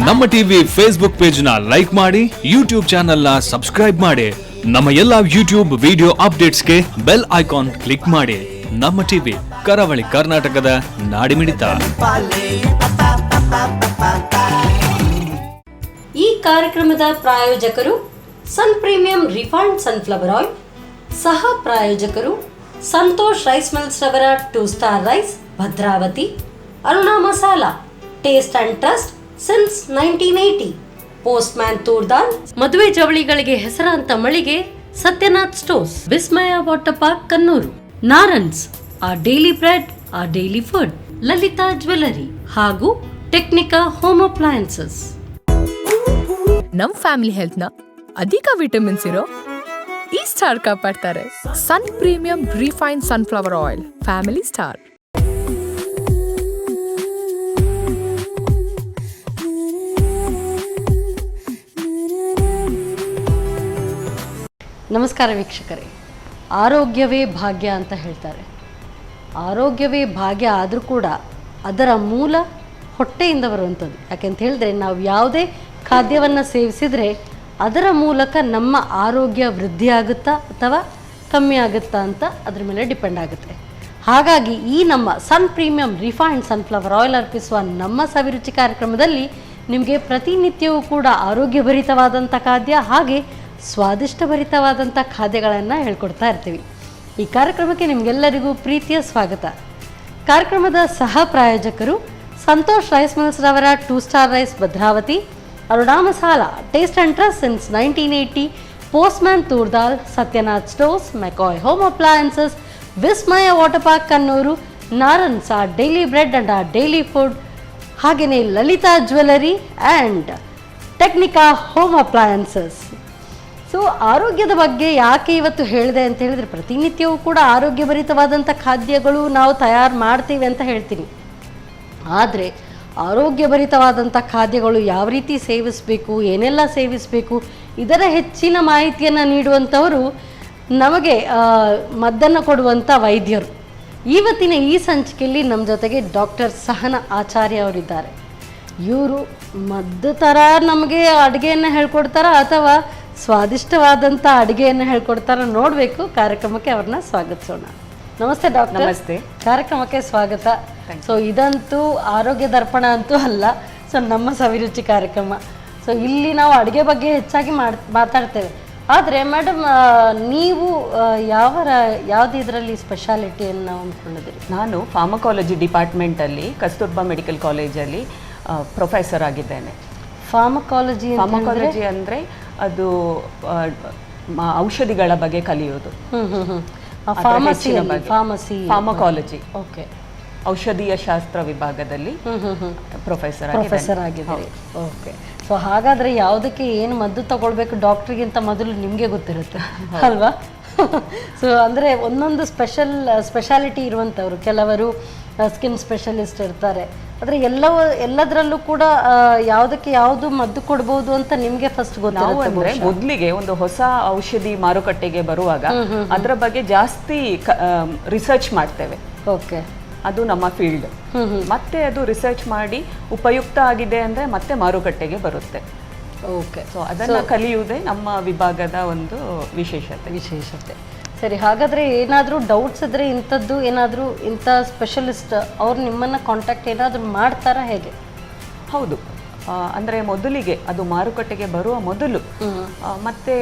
ನಮ್ಮ TV Facebook page ನ like ಮಾಡಿ, ಯೂಟ್ಯೂಬ್ ಚಾನೆಲ್ ನ ಸಬ್ಸ್ಕ್ರೈಬ್ ಮಾಡಿ. ನಮ್ಮ ಎಲ್ಲಾ ಯೂಟ್ಯೂಬ್ ವಿಡಿಯೋ ಅಪ್ಡೇಟ್ಸ್ಗೆ ಬೆಲ್ ಐಕಾನ್ ಕ್ಲಿಕ್ ಮಾಡಿ. ನಮ್ಮ ಟಿವಿ ಕರಾವಳಿ ಕರ್ನಾಟಕದ ನಾಡಿಮಿಡಿತ. ಈ ಕಾರ್ಯಕ್ರಮದ ಪ್ರಾಯೋಜಕರು Sun premium refined sunflower oil, ಸಹ ಪ್ರಾಯೋಜಕರು ಸಂತೋಷ್ ರೈಸ್ ಮಿಲ್ಸ್ ರವರ 2 star rice Bhadravati, Aruna masala taste and trust since 1980, postman toor dal, ಮದುವೆ ಜವಳಿಗಳಿಗೆ ಹೆಸರಾಂತ ಮಳಿಗೆ Satyanath stores, Vismaya water park Kannur, Narans our daily bread our daily food, Lalitha jewellery ಹಾಗೂ ಟೆಕ್ನಿಕಾ ಹೋಮ್ ಅಪ್ಲಯನ್ಸಸ್. ನಮ್ ಫ್ಯಾಮಿಲಿ ಹೆಲ್ತ್ ನ ಅಧಿಕ ವಿಟಮಿನ್ಸ್ ಇರೋ ಈ ಸ್ಟಾರ್ ಕಾಪಾಡ್ತಾರೆ. Sun premium refined sunflower oil, family star. ನಮಸ್ಕಾರ ವೀಕ್ಷಕರೇ. ಆರೋಗ್ಯವೇ ಭಾಗ್ಯ ಅಂತ ಹೇಳ್ತಾರೆ. ಆರೋಗ್ಯವೇ ಭಾಗ್ಯ ಆದರೂ ಕೂಡ ಅದರ ಮೂಲ ಹೊಟ್ಟೆಯಿಂದ ಬರುವಂಥದ್ದು. ಯಾಕೆಂತ ಹೇಳಿದ್ರೆ ನಾವು ಯಾವುದೇ ಖಾದ್ಯವನ್ನು ಸೇವಿಸಿದರೆ ಅದರ ಮೂಲಕ ನಮ್ಮ ಆರೋಗ್ಯ ವೃದ್ಧಿ ಆಗುತ್ತಾ ಅಥವಾ ಕಮ್ಮಿ ಆಗುತ್ತಾ ಅಂತ ಅದ್ರ ಮೇಲೆ ಡಿಪೆಂಡ್ ಆಗುತ್ತೆ. ಹಾಗಾಗಿ ಈ ನಮ್ಮ ಸನ್ ಪ್ರೀಮಿಯಂ ರಿಫೈನ್ಡ್ ಸನ್ಫ್ಲವರ್ ಆಯಿಲ್ ಅರ್ಪಿಸುವ ನಮ್ಮ ಸವಿರುಚಿ ಕಾರ್ಯಕ್ರಮದಲ್ಲಿ ನಿಮಗೆ ಪ್ರತಿನಿತ್ಯವೂ ಕೂಡ ಆರೋಗ್ಯಭರಿತವಾದಂಥ ಖಾದ್ಯ ಹಾಗೆ ಸ್ವಾದಿಷ್ಟಭರಿತವಾದಂಥ ಖಾದ್ಯಗಳನ್ನು ಹೇಳ್ಕೊಡ್ತಾ ಇರ್ತೀವಿ. ಈ ಕಾರ್ಯಕ್ರಮಕ್ಕೆ ನಿಮಗೆಲ್ಲರಿಗೂ ಪ್ರೀತಿಯ ಸ್ವಾಗತ. ಕಾರ್ಯಕ್ರಮದ ಸಹ ಪ್ರಾಯೋಜಕರು ಸಂತೋಷ್ ರೈಸ್ ಮಿಲ್ಸ್ ರವರ 2 star rice Bhadravati, Aruna masala taste and trust since 1980, postman toor dal, Satyanath stores, McCoy home appliances, Vismaya water park Kannur, Narans our daily bread and our daily food, ಹಾಗೆಯೇ Lalitha jewellery and Technica home appliances. So ಆರೋಗ್ಯದ ಬಗ್ಗೆ ಯಾಕೆ ಇವತ್ತು ಹೇಳಿದೆ ಅಂತ ಹೇಳಿದರೆ, ಪ್ರತಿನಿತ್ಯವೂ ಕೂಡ ಆರೋಗ್ಯಭರಿತವಾದಂಥ ಖಾದ್ಯಗಳು ನಾವು ತಯಾರು ಮಾಡ್ತೀವಿ ಅಂತ ಹೇಳ್ತೀನಿ. ಆದರೆ ಆರೋಗ್ಯಭರಿತವಾದಂಥ ಖಾದ್ಯಗಳು ಯಾವ ರೀತಿ ಸೇವಿಸಬೇಕು, ಏನೆಲ್ಲ ಸೇವಿಸಬೇಕು, ಇದರ ಹೆಚ್ಚಿನ ಮಾಹಿತಿಯನ್ನು ನೀಡುವಂಥವರು ನಮಗೆ ಮದ್ದನ್ನು ಕೊಡುವಂಥ ವೈದ್ಯರು. ಇವತ್ತಿನ ಈ ಸಂಚಿಕೆಯಲ್ಲಿ ನಮ್ಮ ಜೊತೆಗೆ ಡಾಕ್ಟರ್ ಸಹನಾ ಆಚಾರ್ಯ ಅವರಿದ್ದಾರೆ. ಇವರು ಮದ್ದು ಥರ ನಮಗೆ ಅಡುಗೆಯನ್ನು ಹೇಳ್ಕೊಡ್ತಾರ ಅಥವಾ ಸ್ವಾದಿಷ್ಟವಾದಂಥ ಅಡುಗೆಯನ್ನು ಹೇಳ್ಕೊಡ್ತಾರ ನೋಡಬೇಕು. ಕಾರ್ಯಕ್ರಮಕ್ಕೆ ಅವ್ರನ್ನ ಸ್ವಾಗತಿಸೋಣ. ನಮಸ್ತೆ ಡಾಕ್ಟರ್. ನಮಸ್ತೆ. ಕಾರ್ಯಕ್ರಮಕ್ಕೆ ಸ್ವಾಗತ. ಸೊ ಇದಂತೂ ಆರೋಗ್ಯ ದರ್ಪಣ ಅಂತೂ ಅಲ್ಲ, ಸೊ ನಮ್ಮ ಸವಿರುಚಿ ಕಾರ್ಯಕ್ರಮ. ಸೊ ಇಲ್ಲಿ ನಾವು ಅಡುಗೆ ಬಗ್ಗೆ ಹೆಚ್ಚಾಗಿ ಮಾತಾಡ್ತೇವೆ. ಆದರೆ ಮೇಡಮ್, ನೀವು ಯಾವ್ದು ಇದರಲ್ಲಿ ಸ್ಪೆಷಾಲಿಟಿಯನ್ನು ಅಂದ್ಕೊಂಡಿದ್ದೀರಿ? ನಾನು ಫಾರ್ಮಕಾಲಜಿ ಡಿಪಾರ್ಟ್ಮೆಂಟಲ್ಲಿ ಕಸ್ತೂರ್ಬಾ ಮೆಡಿಕಲ್ ಕಾಲೇಜಲ್ಲಿ ಪ್ರೊಫೆಸರ್ ಆಗಿದ್ದೇನೆ. ಫಾರ್ಮಕಾಲಜಿ ಅಂದರೆ ಅದು ಔಷಧಿಗಳ ಬಗ್ಗೆ ಕಲಿಯೋದು. ಫಾರ್ಮಕಾಲಜಿ, ಓಕೆ, ಔಷಧೀಯ ಶಾಸ್ತ್ರ ವಿಭಾಗದಲ್ಲಿ ಪ್ರೊಫೆಸರ್ ಆಗಿದ್ದೀರಿ. ಓಕೆ. ಸೊ ಹಾಗಾದರೆ ಯಾವುದಕ್ಕೆ ಏನು ಮದ್ದು ತಗೊಳ್ಬೇಕು ಡಾಕ್ಟ್ರಿಗಿಂತ ಮೊದಲು ನಿಮಗೆ ಗೊತ್ತಿರುತ್ತೆ ಅಲ್ವಾ? ಸೊ ಅಂದರೆ ಒಂದೊಂದು ಸ್ಪೆಷಾಲಿಟಿ ಇರುವಂಥವ್ರು, ಕೆಲವರು ಸ್ಕಿನ್ ಸ್ಪೆಷಲಿಸ್ಟ್ ಇರ್ತಾರೆ. ಆದರೆ ಎಲ್ಲದರಲ್ಲೂ ಕೂಡ ಯಾವುದಕ್ಕೆ ಯಾವುದು ಮದ್ದು ಕೊಡ್ಬೋದು ಅಂತ ನಿಮಗೆ ಫಸ್ಟ್ ಗೊತ್ತಾಗುತ್ತೆ. ಮೊದಲಿಗೆ ಒಂದು ಹೊಸ ಔಷಧಿ ಮಾರುಕಟ್ಟೆಗೆ ಬರುವಾಗ ಅದರ ಬಗ್ಗೆ ಜಾಸ್ತಿ ರಿಸರ್ಚ್ ಮಾಡ್ತೇವೆ. ಓಕೆ, ಅದು ನಮ್ಮ ಫೀಲ್ಡ್. ಮತ್ತೆ ಅದು ರಿಸರ್ಚ್ ಮಾಡಿ ಉಪಯುಕ್ತ ಆಗಿದೆ ಅಂದರೆ ಮತ್ತೆ ಮಾರುಕಟ್ಟೆಗೆ ಬರುತ್ತೆ. ಓಕೆ. ಸೊ ಅದನ್ನು ಕಲಿಯುವುದೇ ನಮ್ಮ ವಿಭಾಗದ ಒಂದು ವಿಶೇಷತೆ. ಸರಿ, ಹಾಗಾದರೆ ಏನಾದರೂ ಡೌಟ್ಸ್ ಇದ್ದರೆ ಇಂಥದ್ದು ಏನಾದರೂ ಇಂಥ ಸ್ಪೆಷಲಿಸ್ಟ್ ಅವ್ರು ನಿಮ್ಮನ್ನು ಕಾಂಟ್ಯಾಕ್ಟ್ ಏನಾದರೂ ಮಾಡ್ತಾರಾ, ಹೇಗೆ? ಹೌದು, ಅಂದರೆ ಮೊದಲಿಗೆ ಅದು ಮಾರುಕಟ್ಟೆಗೆ ಬರುವ ಮೊದಲು ಮತ್ತೆ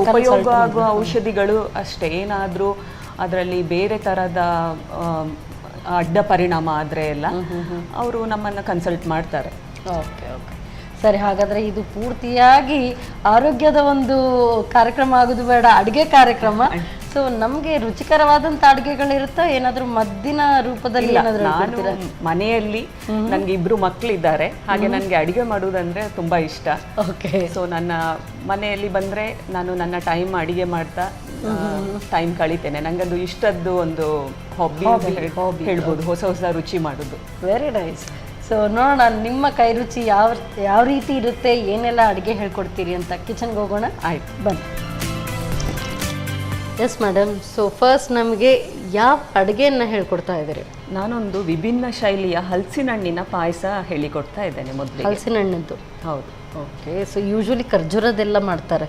ಉಪಯೋಗ ಆಗುವ ಔಷಧಿಗಳು ಅಷ್ಟೇ. ಏನಾದರೂ ಅದರಲ್ಲಿ ಬೇರೆ ಥರದ ಅಡ್ಡ ಪರಿಣಾಮ ಆದರೆ ಎಲ್ಲ ಅವರು ನಮ್ಮನ್ನು ಕನ್ಸಲ್ಟ್ ಮಾಡ್ತಾರೆ. ಓಕೆ. ಸರಿ, ಹಾಗಾದರೆ ಇದು ಪೂರ್ತಿಯಾಗಿ ಆರೋಗ್ಯದ ಒಂದು ಕಾರ್ಯಕ್ರಮ ಆಗೋದು ಬೇಡ, ಅಡುಗೆ ಕಾರ್ಯಕ್ರಮ. ಸೊ ನಮಗೆ ರುಚಿಕರವಾದಂಥ ಅಡುಗೆಗಳಿರುತ್ತಾ, ಏನಾದರೂ ಮದ್ದಿನ ರೂಪದಲ್ಲಿ? ನಾನು ಮನೆಯಲ್ಲಿ ನನಗೆ 2 ಮಕ್ಕಳಿದ್ದಾರೆ, ಹಾಗೆ ನನಗೆ ಅಡುಗೆ ಮಾಡುವುದಂದ್ರೆ ತುಂಬ ಇಷ್ಟ. ಓಕೆ. ಸೊ ನನ್ನ ಮನೆಯಲ್ಲಿ ಬಂದರೆ ನಾನು ನನ್ನ ಟೈಮ್ ಅಡುಗೆ ಮಾಡ್ತಾ ಟೈಮ್ ಕಳಿತೇನೆ. ನನಗದು ಇಷ್ಟದ್ದು ಒಂದು ಹಾಬಿ ಹೇಳ್ಬೋದು, ಹೊಸ ರುಚಿ ಮಾಡೋದು. Very nice. ಸೊ ನೋಡೋಣ ನಿಮ್ಮ ಕೈ ರುಚಿ ಯಾವ ರೀತಿ ಇರುತ್ತೆ, ಏನೆಲ್ಲ ಅಡುಗೆ ಹೇಳ್ಕೊಡ್ತೀರಿ ಅಂತ. ಕಿಚನ್ಗೆ ಹೋಗೋಣ. ಆಯ್ತು, ಬನ್ನಿ. Yes madam. ಸೊ ಫಸ್ಟ್ ನಮಗೆ ಯಾವ ಅಡುಗೆಯನ್ನು ಹೇಳ್ಕೊಡ್ತಾ ಇದ್ದೀರಿ? ನಾನೊಂದು ವಿಭಿನ್ನ ಶೈಲಿಯ ಹಲಸಿನ ಹಣ್ಣಿನ ಪಾಯಸ ಹೇಳಿಕೊಡ್ತಾ ಇದ್ದೇನೆ ಮೊದಲಿಗೆ. ಹಲಸಿನ ಹಣ್ಣದ್ದು? ಹೌದು. ಓಕೆ. ಸೊ ಯೂಶ್ವಲಿ ಖರ್ಜೂರದೆಲ್ಲ ಮಾಡ್ತಾರೆ.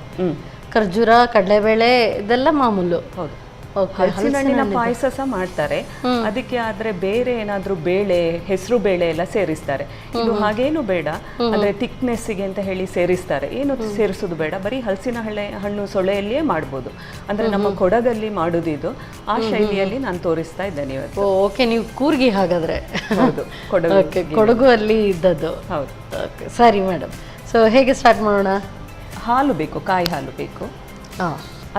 ಖರ್ಜೂರ, ಕಡಲೆಬೇಳೆ ಇದೆಲ್ಲ ಮಾಮೂಲು. ಹೌದು. ಹಲಸಿನ ಹಣ್ಣಿನ ಪಾಯಸ ಸಹ ಮಾಡ್ತಾರೆ. ಅದಕ್ಕೆ ಆದ್ರೆ ಬೇರೆ ಏನಾದ್ರೂ ಬೇಳೆ, ಹೆಸರು ಬೇಳೆ ಎಲ್ಲ ಸೇರಿಸ್ತಾರೆ. ಇದು ಹಾಗೇನು ಬೇಡ, ಅಂದ್ರೆ ಥಿಕ್ನೆಸ್ಸಿಗೆ ಅಂತ ಹೇಳಿ ಸೇರಿಸ್ತಾರೆ. ಏನು ಸೇರಿಸೋದು ಬೇಡ, ಬರೀ ಹಲಸಿನ ಹಣ್ಣು ಸೊಳೆಯಲ್ಲಿಯೇ ಮಾಡ್ಬೋದು. ಅಂದ್ರೆ ನಮ್ಮ ಕೊಡಗಲ್ಲಿ ಮಾಡುದು ಇದು. ಆ ಶೈಲಿಯಲ್ಲಿ ನಾನು ತೋರಿಸ್ತಾ ಇದ್ದೇನೆ ಇವತ್ತು. ಓಕೆ, ನೀವು ಕೂರ್ಗಿ ಹಾಗಾದ್ರೆ? ಹೌದು, ಕೊಡಗು ಅಲ್ಲಿ ಇದ್ದದ್ದು. ಹೌದು. ಸರಿ ಮೇಡಮ್. ಸೊ ಹೇಗೆ ಸ್ಟಾರ್ಟ್ ಮಾಡೋಣ? ಹಾಲು ಬೇಕು, ಕಾಯಿ ಹಾಲು ಬೇಕು.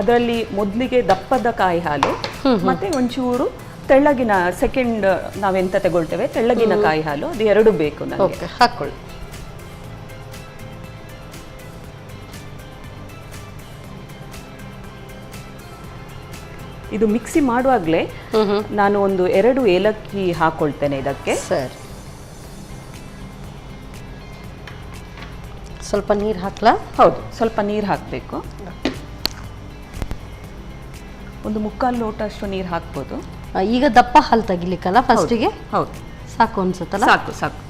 ಅದರಲ್ಲಿ ಮೊದಲಿಗೆ ದಪ್ಪದ ಕಾಯಿ ಹಾಲು ಮತ್ತೆ ಒಂಚೂರು ತೆಳ್ಳಗಿನ, ಸೆಕೆಂಡ್ ನಾವೆಂತ ತಗೊಳ್ತೇವೆ ತೆಳ್ಳಗಿನ ಕಾಯಿ ಹಾಲು, ಅದು ಎರಡು ಬೇಕು ನನಗೆ. ಹಾಕೊಳ್ಳಿ. ಇದು ಮಿಕ್ಸಿ ಮಾಡುವಾಗಲೇ ನಾನು ಒಂದು 2 ಏಲಕ್ಕಿ ಹಾಕೊಳ್ತೇನೆ ಇದಕ್ಕೆ. ಸರಿ. ಸ್ವಲ್ಪ ನೀರು ಹಾಕ್ಲಾ? ಹೌದು, ಸ್ವಲ್ಪ ನೀರು ಹಾಕಬೇಕು. ಒಂದು 3/4 ಲೋಟ ಅಷ್ಟು ನೀರು ಹಾಕ್ಬೋದು. ಈಗ ದಪ್ಪ ಹಾಲು ತೆಗಿಲಿಕ್ಕಲ್ಲ ಫಸ್ಟಿಗೆ? ಹೌದು. ಸಾಕು ಅನ್ಸುತ್ತಲ್ಲ? ಸಾಕು ಸಾಕು.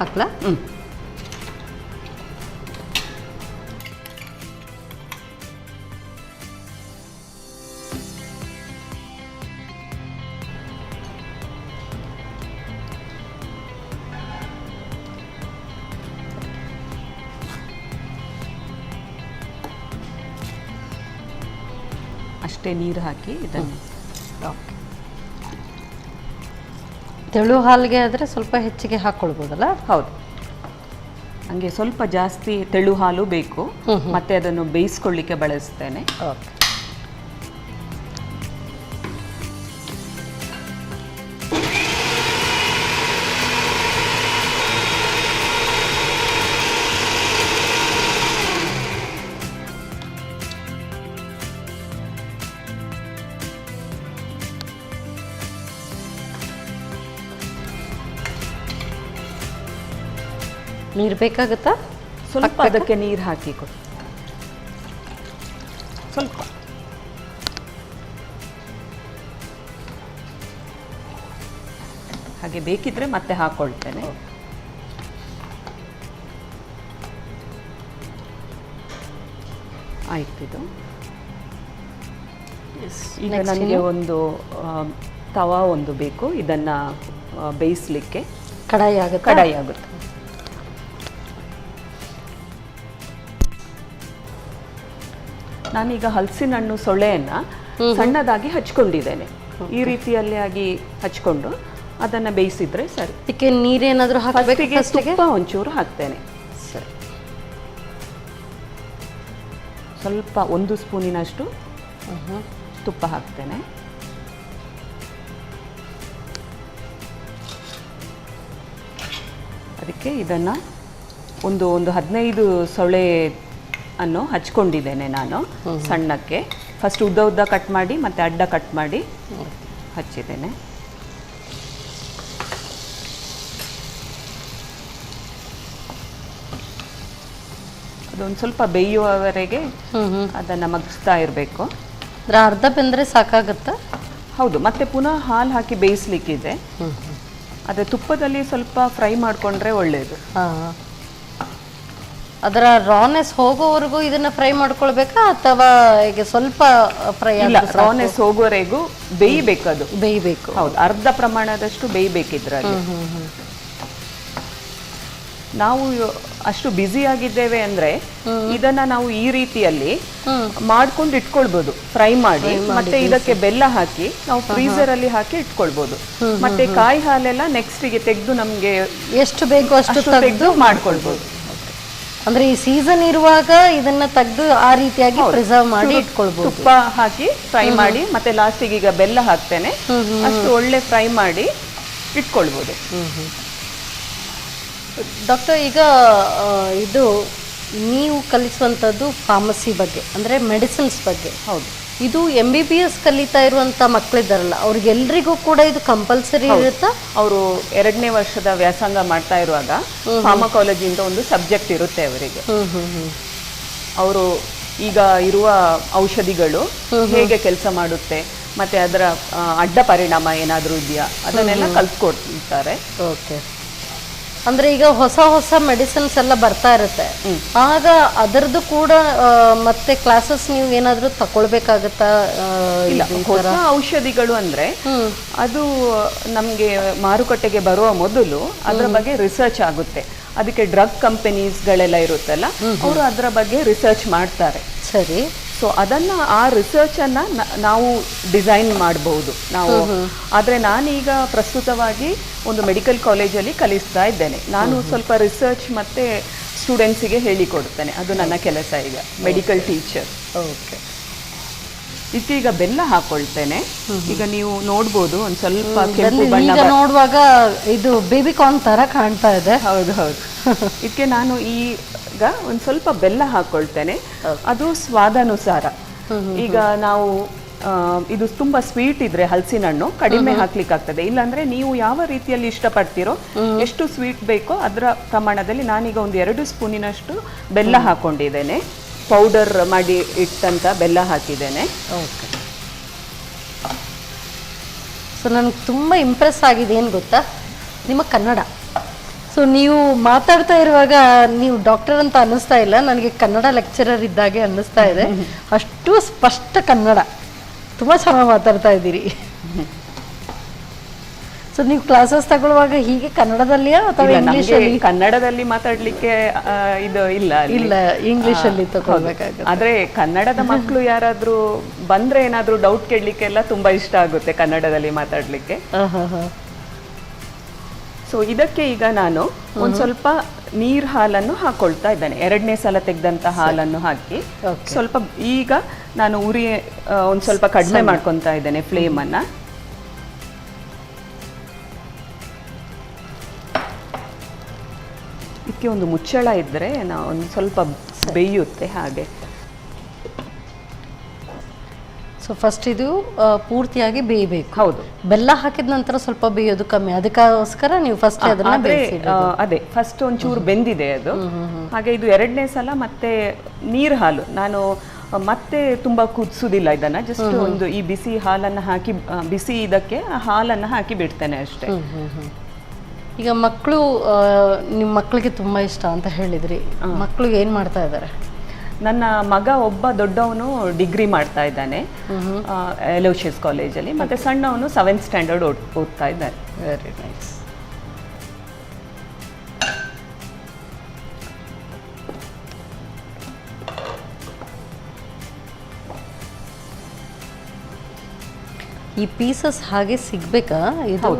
ಹಾಕ್ಲಾ? ಅಷ್ಟೇ ನೀರು ಹಾಕಿ ಇದನ್ನು. ಓಕೆ. ತೆಳು ಹಾಲಿಗೆ ಆದರೆ ಸ್ವಲ್ಪ ಹೆಚ್ಚಿಗೆ ಹಾಕ್ಕೊಳ್ಬೋದಲ್ಲ? ಹೌದು. ಹಂಗೆ ಸ್ವಲ್ಪ ಜಾಸ್ತಿ ತೆಳು ಹಾಲು ಬೇಕು, ಮತ್ತೆ ಅದನ್ನು ಬೇಯಿಸ್ಕೊಳ್ಳಿಕ್ಕೆ ಬಳಸ್ತೇನೆ. ಓಕೆ. ನೀರು ಬೇಕಾಗುತ್ತಾ? ಸ್ವಲ್ಪ ಅದಕ್ಕೆ ನೀರು ಹಾಕಿ ಕೊಡಿ, ಸ್ವಲ್ಪ. ಹಾಗೆ ಬೇಕಿದ್ರೆ ಮತ್ತೆ ಹಾಕೊಳ್ತೇನೆ. ಆಯ್ತು. ಇದು ಈಗ ನನಗೆ ಒಂದು ತವಾ ಒಂದು ಬೇಕು, ಇದನ್ನ ಬೇಯಿಸ್ಲಿಕ್ಕೆ. ಕಡಾಯಿ ಆಗುತ್ತೆ? ಕಡಾಯಿ ಆಗುತ್ತೆ. ನಾನೀಗ ಹಲಸಿನ ಹಣ್ಣು ಸೊಳೆಯನ್ನ ಸಣ್ಣದಾಗಿ ಹಚ್ಕೊಂಡಿದ್ದೇನೆ. ಈ ರೀತಿಯಲ್ಲಿ ಆಗಿ ಹಚ್ಕೊಂಡು ಅದನ್ನ ಬೇಯಿಸಿದ್ರೆ ಸರಿ. ಇದಕ್ಕೆ ನೀರೇನಾದ್ರೂ ಹಾಕಬೇಕು? ತುಪ್ಪ ಒಂಚೂರು ಹಾಕ್ತೇನೆ. ಸರಿ. ಸ್ವಲ್ಪ 1 ಸ್ಪೂನಿನಷ್ಟು ತುಪ್ಪ ಹಾಕ್ತೇನೆ. ಅದಕ್ಕೆ ಇದನ್ನ ಒಂದು 15 ಸೊಳೆ ಅನ್ನು ಹಚ್ಕೊಂಡಿದ್ದೇನೆ ನಾನು ಸಣ್ಣಕ್ಕೆ. ಫಸ್ಟ್ ಉದ್ದ ಉದ್ದ ಕಟ್ ಮಾಡಿ ಮತ್ತೆ ಅಡ್ಡ ಕಟ್ ಮಾಡಿ ಹಚ್ಚಿದ್ದೇನೆ. ಅದೊಂದು ಸ್ವಲ್ಪ ಬೇಯುವವರೆಗೆ ಅದನ್ನು ಮಗ್ಸ್ತಾ ಇರಬೇಕು. ಅರ್ಧ ಬೆಂದರೆ ಸಾಕಾಗುತ್ತಾ? ಹೌದು. ಮತ್ತೆ ಪುನಃ ಹಾಲು ಹಾಕಿ ಬೇಯಿಸ್ಲಿಕ್ಕಿದೆ. ಅದೇ ತುಪ್ಪದಲ್ಲಿ ಸ್ವಲ್ಪ ಫ್ರೈ ಮಾಡಿಕೊಂಡ್ರೆ ಒಳ್ಳೆಯದು. ಅದರ ರಾನೆಸ್ ಹೋಗೋವರೆಗೂ ಇದನ್ನ ಫ್ರೈ ಮಾಡ್ಕೊಳ್ಬೇಕಾ ಅಥವಾ ಈಗ ಸ್ವಲ್ಪ ಫ್ರೈ? ಇಲ್ಲ, ರಾನೆಸ್ ಹೋಗೋವರೆಗೂ ಬೇಯಬೇಕು. ಅದು ಬೇಯಬೇಕು. ಹೌದು, ಅರ್ಧ ಪ್ರಮಾಣದಷ್ಟು ಬೇಯಬೇಕಿದ್ರಲ್ಲಿ. ನಾವು ಅಷ್ಟು ಬ್ಯುಸಿ ಆಗಿದ್ದೇವೆ ಅಂದ್ರೆ ಇದನ್ನ ನಾವು ಈ ರೀತಿಯಲ್ಲಿ ಮಾಡ್ಕೊಂಡು ಇಟ್ಕೊಳ್ಬಹುದು, ಫ್ರೈ ಮಾಡಿ. ಮತ್ತೆ ಇದಕ್ಕೆ ಬೆಲ್ಲ ಹಾಕಿ ನಾವು ಫ್ರೀಸರ್ ಅಲ್ಲಿ ಹಾಕಿ ಇಟ್ಕೊಳ್ಬಹುದು. ಮತ್ತೆ ಕಾಯಿ ಹಾಲೆಲ್ಲ ನೆಕ್ಸ್ಟ್ ಗೆ ತೆಗೆದು ನಮ್ಗೆ ಎಷ್ಟು ಬೇಕು ಅಷ್ಟು ತೆಗೆದು ಮಾಡ್ಕೊಳ್ಬಹುದು. ಅಂದ್ರೆ ಈ ಸೀಸನ್ ಇರುವಾಗ ಇದನ್ನ ತೆಗೆದು ಆ ರೀತಿಯಾಗಿ ಪ್ರಿಸರ್ವ್ ಮಾಡಿ ಇಟ್ಕೊಳ್ಬಹುದು. ತುಪ್ಪ ಹಾಕಿ ಫ್ರೈ ಮಾಡಿ ಮತ್ತೆ ಲಾಸ್ಟಿಗೆ ಈಗ ಬೆಲ್ಲ ಹಾಕ್ತೇನೆ. ಅಷ್ಟು ಒಳ್ಳೆ ಫ್ರೈ ಮಾಡಿ ಇಟ್ಕೊಳ್ಬಹುದು. ಡಾಕ್ಟರ್, ಈಗ ಇದು ನೀವು ಕಲಿಸುವಂಥದ್ದು ಫಾರ್ಮಸಿ ಬಗ್ಗೆ, ಅಂದರೆ ಮೆಡಿಸಿನ್ಸ್ ಬಗ್ಗೆ. ಹೌದು. ಇದು MBBS ಕಲಿತಾ ಇರುವಂಥ ಮಕ್ಕಳಿದ್ದಾರಲ್ಲ, ಅವ್ರಿಗೆಲ್ರಿಗೂ ಕೂಡ ಇದು ಕಂಪಲ್ಸರಿ ಇರುತ್ತಾ? ಅವರು 2ನೇ ವರ್ಷದ ವ್ಯಾಸಂಗ ಮಾಡ್ತಾ ಇರುವಾಗ ಫಾರ್ಮಕಾಲಜಿ ಅಂತ ಒಂದು ಸಬ್ಜೆಕ್ಟ್ ಇರುತ್ತೆ ಅವರಿಗೆ. ಅವರು ಈಗ ಇರುವ ಔಷಧಿಗಳು ಹೇಗೆ ಕೆಲಸ ಮಾಡುತ್ತೆ, ಮತ್ತೆ ಅದರ ಅಡ್ಡ ಪರಿಣಾಮ ಏನಾದರೂ ಇದೆಯಾ, ಅದನ್ನೆಲ್ಲ ಕಲ್ತ್ಕೊಡ್ತಾರೆ. ಓಕೆ. ಅಂದರೆ ಈಗ ಹೊಸ ಹೊಸ ಮೆಡಿಸಿನ್ಸ್ ಎಲ್ಲ ಬರ್ತಾ ಇರುತ್ತೆ, ಆಗ ಅದರದ್ದು ಕೂಡ ಮತ್ತೆ ಕ್ಲಾಸಸ್ ನೀವು ಏನಾದರೂ ತಗೊಳ್ಬೇಕಾಗತ್ತಾ? ಇಲ್ಲ, ಹೊಸ ಔಷಧಿಗಳು ಅಂದರೆ ಅದು ನಮಗೆ ಮಾರುಕಟ್ಟೆಗೆ ಬರುವ ಮೊದಲು ಅದರ ಬಗ್ಗೆ ರಿಸರ್ಚ್ ಆಗುತ್ತೆ. ಅದಕ್ಕೆ ಡ್ರಗ್ ಕಂಪನೀಸ್ಗಳೆಲ್ಲ ಇರುತ್ತಲ್ಲ, ಅವರು ಅದರ ಬಗ್ಗೆ ರಿಸರ್ಚ್ ಮಾಡ್ತಾರೆ. ಸರಿ. ಸೊ ಅದನ್ನು, ಆ ರಿಸರ್ಚನ್ನು ನಾವು ಡಿಸೈನ್ ಮಾಡಬಹುದು ನಾವು. ಆದರೆ ನಾನೀಗ ಪ್ರಸ್ತುತವಾಗಿ ಒಂದು ಮೆಡಿಕಲ್ ಕಾಲೇಜಲ್ಲಿ ಕಲಿಸ್ತಾ ಇದ್ದೇನೆ. ನಾನು ಸ್ವಲ್ಪ ರಿಸರ್ಚ್ ಮತ್ತು ಸ್ಟೂಡೆಂಟ್ಸಿಗೆ ಹೇಳಿಕೊಡ್ತೇನೆ, ಅದು ನನ್ನ ಕೆಲಸ ಈಗ, ಮೆಡಿಕಲ್ ಟೀಚರ್. ಓಕೆ. ಇದೀಗ ಬೆಲ್ಲ ಹಾಕೊಳ್ತೇನೆ. ಈಗ ನೀವು ನೋಡ್ಬೋದು ಒಂದು ಸ್ವಲ್ಪ ಕೆಂಪು ಈಗ ಬಣ್ಣ ನೋಡುವಾಗ ಇದು ಬೇಬಿ ಕಾರ್ನ್ ಥರ ಕಾಣ್ತಾ ಇದೆ. ಹೌದು ಹೌದು. ಇದಕ್ಕೆ ನಾನು ಈಗ ಒಂದು ಸ್ವಲ್ಪ ಬೆಲ್ಲ ಹಾಕೊಳ್ತೇನೆ, ಅದು ಸ್ವಾದಾನುಸಾರ. ಈಗ ನಾವು ಇದು ತುಂಬ ಸ್ವೀಟ್ ಇದ್ರೆ ಹಲಸಿನ ಹಣ್ಣು ಕಡಿಮೆ ಹಾಕ್ಲಿಕ್ಕಾಗ್ತದೆ. ಇಲ್ಲಾಂದ್ರೆ ನೀವು ಯಾವ ರೀತಿಯಲ್ಲಿ ಇಷ್ಟಪಡ್ತೀರೋ, ಎಷ್ಟು ಸ್ವೀಟ್ ಬೇಕೋ ಅದರ ಪ್ರಮಾಣದಲ್ಲಿ ನಾನೀಗ ಒಂದು 2 ಸ್ಪೂನಿನಷ್ಟು ಬೆಲ್ಲ ಹಾಕೊಂಡಿದ್ದೇನೆ. ಪೌಡರ್ ಮಾಡಿ ಇಟ್ಟಂತ ಬೆಲ್ಲ ಹಾಕಿದ್ದೇನೆ. ಓಕೆ. ಸೊ ನನಗೆ ತುಂಬ ಇಂಪ್ರೆಸ್ ಆಗಿದೆ, ಏನು ಗೊತ್ತಾ, ನಿಮ್ಮ ಕನ್ನಡ. ಸೊ ನೀವು ಮಾತಾಡ್ತಾ ಇರುವಾಗ ನೀವು ಡಾಕ್ಟರ್ ಅಂತ ಅನ್ನಿಸ್ತಾ ಇಲ್ಲ, ನನಗೆ ಕನ್ನಡ ಲೆಕ್ಚರರ್ ಇದ್ದಾಗೆ ಅನ್ನಿಸ್ತಾ ಇದೆ. ಅಷ್ಟು ಸ್ಪಷ್ಟ ಕನ್ನಡ, ತುಂಬ ಚೆನ್ನಾಗಿ ಮಾತಾಡ್ತಾ ಇದ್ದೀರಿ. ಸೊ ನೀವು ಕ್ಲಾಸಸ್ ತಗೊಳ್ಳುವಾಗ ಹೀಗೆ ಕನ್ನಡದಲ್ಲಿಯಾ ಅಥವಾ ಇಂಗ್ಲಿಷಲ್ಲಿ? ಕನ್ನಡದಲ್ಲಿ ಮಾತಾಡ್ಲಿಕ್ಕೆ ಇದು ಇಲ್ಲ, ಇಂಗ್ಲಿಷಲ್ಲಿ ತಗೊಳ್ಬೇಕಾಗುತ್ತೆ. ಆದ್ರೆ ಕನ್ನಡದ ಮಕ್ಕಳು ಯಾರಾದ್ರೂ ಬಂದ್ರೆ ಏನಾದ್ರೂ ಡೌಟ್ ಕೇಳಲಿಕ್ಕೆಲ್ಲ ತುಂಬಾ ಇಷ್ಟ ಆಗುತ್ತೆ ಕನ್ನಡದಲ್ಲಿ ಮಾತಾಡ್ಲಿಕ್ಕೆ. ಸೊ ಇದಕ್ಕೆ ಈಗ ನಾನು ಒಂದು ಸ್ವಲ್ಪ ನೀರ್ ಹಾಲನ್ನು ಹಾಕೊಳ್ತಾ ಇದ್ದೇನೆ. 2ನೇ ಸಲ ತೆಗೆದಂತ ಹಾಲನ್ನು ಹಾಕಿ ಸ್ವಲ್ಪ, ಈಗ ನಾನು ಉರಿ ಒಂದು ಸ್ವಲ್ಪ ಕಡಿಮೆ ಮಾಡ್ಕೊತಾ ಇದ್ದೇನೆ ಫ್ಲೇಮ್ ಅನ್ನ. ಇದಕ್ಕೆ ಒಂದು ಮುಚ್ಚಳ ಇದ್ರೆ ನಾವು ಒಂದು ಸ್ವಲ್ಪ ಬೇಯುತ್ತೆ ಹಾಗೆ. ಸೊ ಫಸ್ಟ್ ಇದು ಪೂರ್ತಿಯಾಗಿ ಬೇಯಬೇಕು. ಹೌದು. ಬೆಲ್ಲ ಹಾಕಿದ ನಂತರ ಸ್ವಲ್ಪ ಬೇಯೋದು ಕಮ್ಮಿ, ಅದಕ್ಕೋಸ್ಕರ ನೀವು ಫಸ್ಟ್ ಅದನ್ನ ಅದೇ ಫಸ್ಟ್ ಒಂಚೂರು ಬೆಂದಿದೆ ಅದು. ಹಾಗೆ ಇದು 2ನೇ ಸಲ ಮತ್ತೆ ನೀರ್ ಹಾಲು ನಾನು ಮತ್ತೆ ತುಂಬಾ ಕುದಿಸುದಿಲ್ಲ ಇದನ್ನ, ಜಸ್ಟ್ ಒಂದು ಈ ಬಿಸಿ ಹಾಲನ್ನ ಹಾಕಿ, ಬಿಸಿ ಇದಕ್ಕೆ ಹಾಲನ್ನ ಹಾಕಿ ಬಿಡ್ತೇನೆ ಅಷ್ಟೇ. ಈಗ ಮಕ್ಕಳು, ನಿಮ್ಮ ಮಕ್ಕಳಿಗೆ ತುಂಬಾ ಇಷ್ಟ ಅಂತ ಹೇಳಿದ್ರಿ, ಮಕ್ಕಳು ಏನ್ ಮಾಡ್ತಾ ಇದ್ದಾರೆ? ನನ್ನ ಮಗ ಒಬ್ಬ ದೊಡ್ಡವನು ಡಿಗ್ರಿ ಮಾಡ್ತಾ ಇದ್ದಾನೆ ಎಲೋಶಿಯಸ್ ಕಾಲೇಜಲ್ಲಿ, ಮತ್ತೆ ಸಣ್ಣವನು 7th ಸ್ಟ್ಯಾಂಡರ್ಡ್ ಓದ್ತಾ ಇದ್ದಾನೆ. Very nice. ಈ ಪೀಸಸ್ ಹಾಗೆ ಸಿಗ್ಬೇಕಾ? ಇದು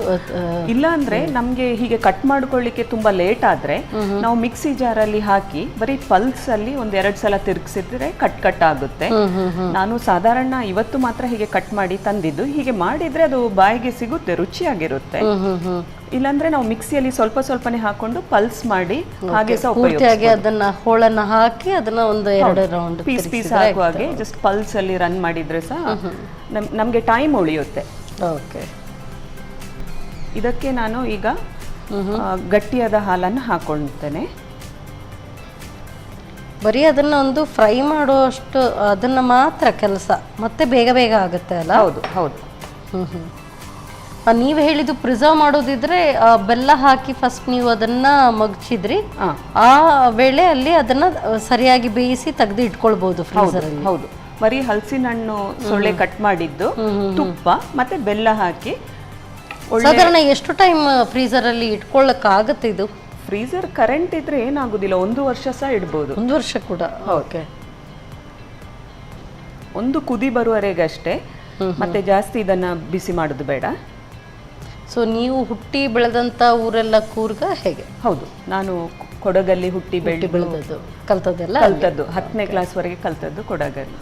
ಇಲ್ಲ ಅಂದ್ರೆ ನಮ್ಗೆ ಹೀಗೆ ಕಟ್ ಮಾಡ್ಕೊಳ್ಳಿಕ್ಕೆ ತುಂಬಾ ಲೇಟ್ ಆದ್ರೆ ನಾವು ಮಿಕ್ಸಿ ಜಾರಲ್ಲಿ ಹಾಕಿ ಬರೀ ಪಲ್ಸ್ ಅಲ್ಲಿ 1-2 ಸಲ ತಿರುಗಿಸಿದ್ರೆ ಕಟ್ ಆಗುತ್ತೆ. ನಾನು ಸಾಧಾರಣ ಇವತ್ತು ಮಾತ್ರ ಹೀಗೆ ಕಟ್ ಮಾಡಿ ತಂದಿದ್ದು. ಹೀಗೆ ಮಾಡಿದ್ರೆ ಅದು ಬಾಯಿಗೆ ಸಿಗುತ್ತೆ, ರುಚಿಯಾಗಿರುತ್ತೆ. ಇಲ್ಲಾಂದ್ರೆ ನಾವು ಮಿಕ್ಸಿಯಲ್ಲಿ ಸ್ವಲ್ಪ ಸ್ವಲ್ಪನೇ ಹಾಕೊಂಡು ಪಲ್ಸ್ ಮಾಡಿ ಹಾಗೆ ಸಹ ಪೂರ್ತಿಯಾಗಿ ಅದನ್ನ ಹೋಳನ್ನ ಹಾಕಿ ಅದನ್ನ ಒಂದು 2 ರೌಂಡ್ ಪೀಸ್ ಹಾಕುವಾಗೆ ಜಸ್ಟ್ ಪಲ್ಸ್ ಅಲ್ಲಿ ರನ್ ಮಾಡಿದ್ರೆ ಸಹ ನಮ್ಗೆ ಟೈಮ್ ಉಳಿಯುತ್ತೆ. ಓಕೆ. ಇದಕ್ಕೆ ನಾನು ಈಗ ಗಟ್ಟಿಯಾದ ಹಾಲನ್ನು ಹಾಕೊಳ್ತೇನೆ. ಬರೀ ಅದನ್ನ ಒಂದು ಫ್ರೈ ಮಾಡುವಷ್ಟು ಅದನ್ನ ಮಾತ್ರ ಕೆಲಸ, ಮತ್ತೆ ಬೇಗ ಆಗುತ್ತೆ ಅಲ್ಲ? ಹೌದು ಹೌದು. ನೀವು ಹೇಳಿದ್ದು ಪ್ರಿಸರ್ವ್ ಮಾಡೋದಿದ್ರೆ ಬೆಲ್ಲ ಹಾಕಿ ಫಸ್ಟ್ ನೀವು ಅದನ್ನ ಮಗ್ಚಿದ್ರಿ, ಆ ವೇಳೆ ಅಲ್ಲಿ ಅದನ್ನ ಸರಿಯಾಗಿ ಬೇಯಿಸಿ ತೆಗೆದು ಇಟ್ಕೊಳ್ಬಹುದು ಫ್ರೀಜರ್ ಅಲ್ಲಿ. ಹೌದು. ಬರೀ ಹಲಸಿನ ಹಣ್ಣು ಸೊಳ್ಳೆ ಕಟ್ ಮಾಡಿದ್ದು, ತುಪ್ಪ ಮತ್ತೆ ಬೆಲ್ಲ ಹಾಕಿ. ಸಾಧಾರಣ ಎಷ್ಟು ಟೈಮ್ ಫ್ರೀಜರ್ ಅಲ್ಲಿ ಇಟ್ಕೊಳ್ಳಕ್ ಆಗುತ್ತೆ ಇದು? ಫ್ರೀಜರ್ ಕರೆಂಟ್ ಇದ್ರೆ ಏನಾಗುದಿಲ್ಲ, 1 ವರ್ಷ ಸಹ ಇಡ್ಬೋದು. 1 ವರ್ಷ ಕೂಡ? ಓಕೆ. ಒಂದು ಕುದಿ ಬರುವವರೆಗಷ್ಟೇ, ಮತ್ತೆ ಜಾಸ್ತಿ ಇದನ್ನ ಬಿಸಿ ಮಾಡೋದು ಬೇಡ. ಸೊ ನೀವು ಹುಟ್ಟಿ ಬೆಳೆದಂತ ಊರೆಲ್ಲ ಕೂರ್ಗ ಹೇಗೆ? ಹೌದು, ನಾನು ಕೊಡಗಲ್ಲಿ ಹುಟ್ಟಿ ಬೆಳೆದದ್ದು, ಕಲ್ತದ್ದೆಲ್ಲ ಕಲ್ತದ್ದು 10ನೇ ಕ್ಲಾಸ್ ವರೆಗೆ ಕಲ್ತದ್ದು ಕೊಡಗಲ್ಲಿ.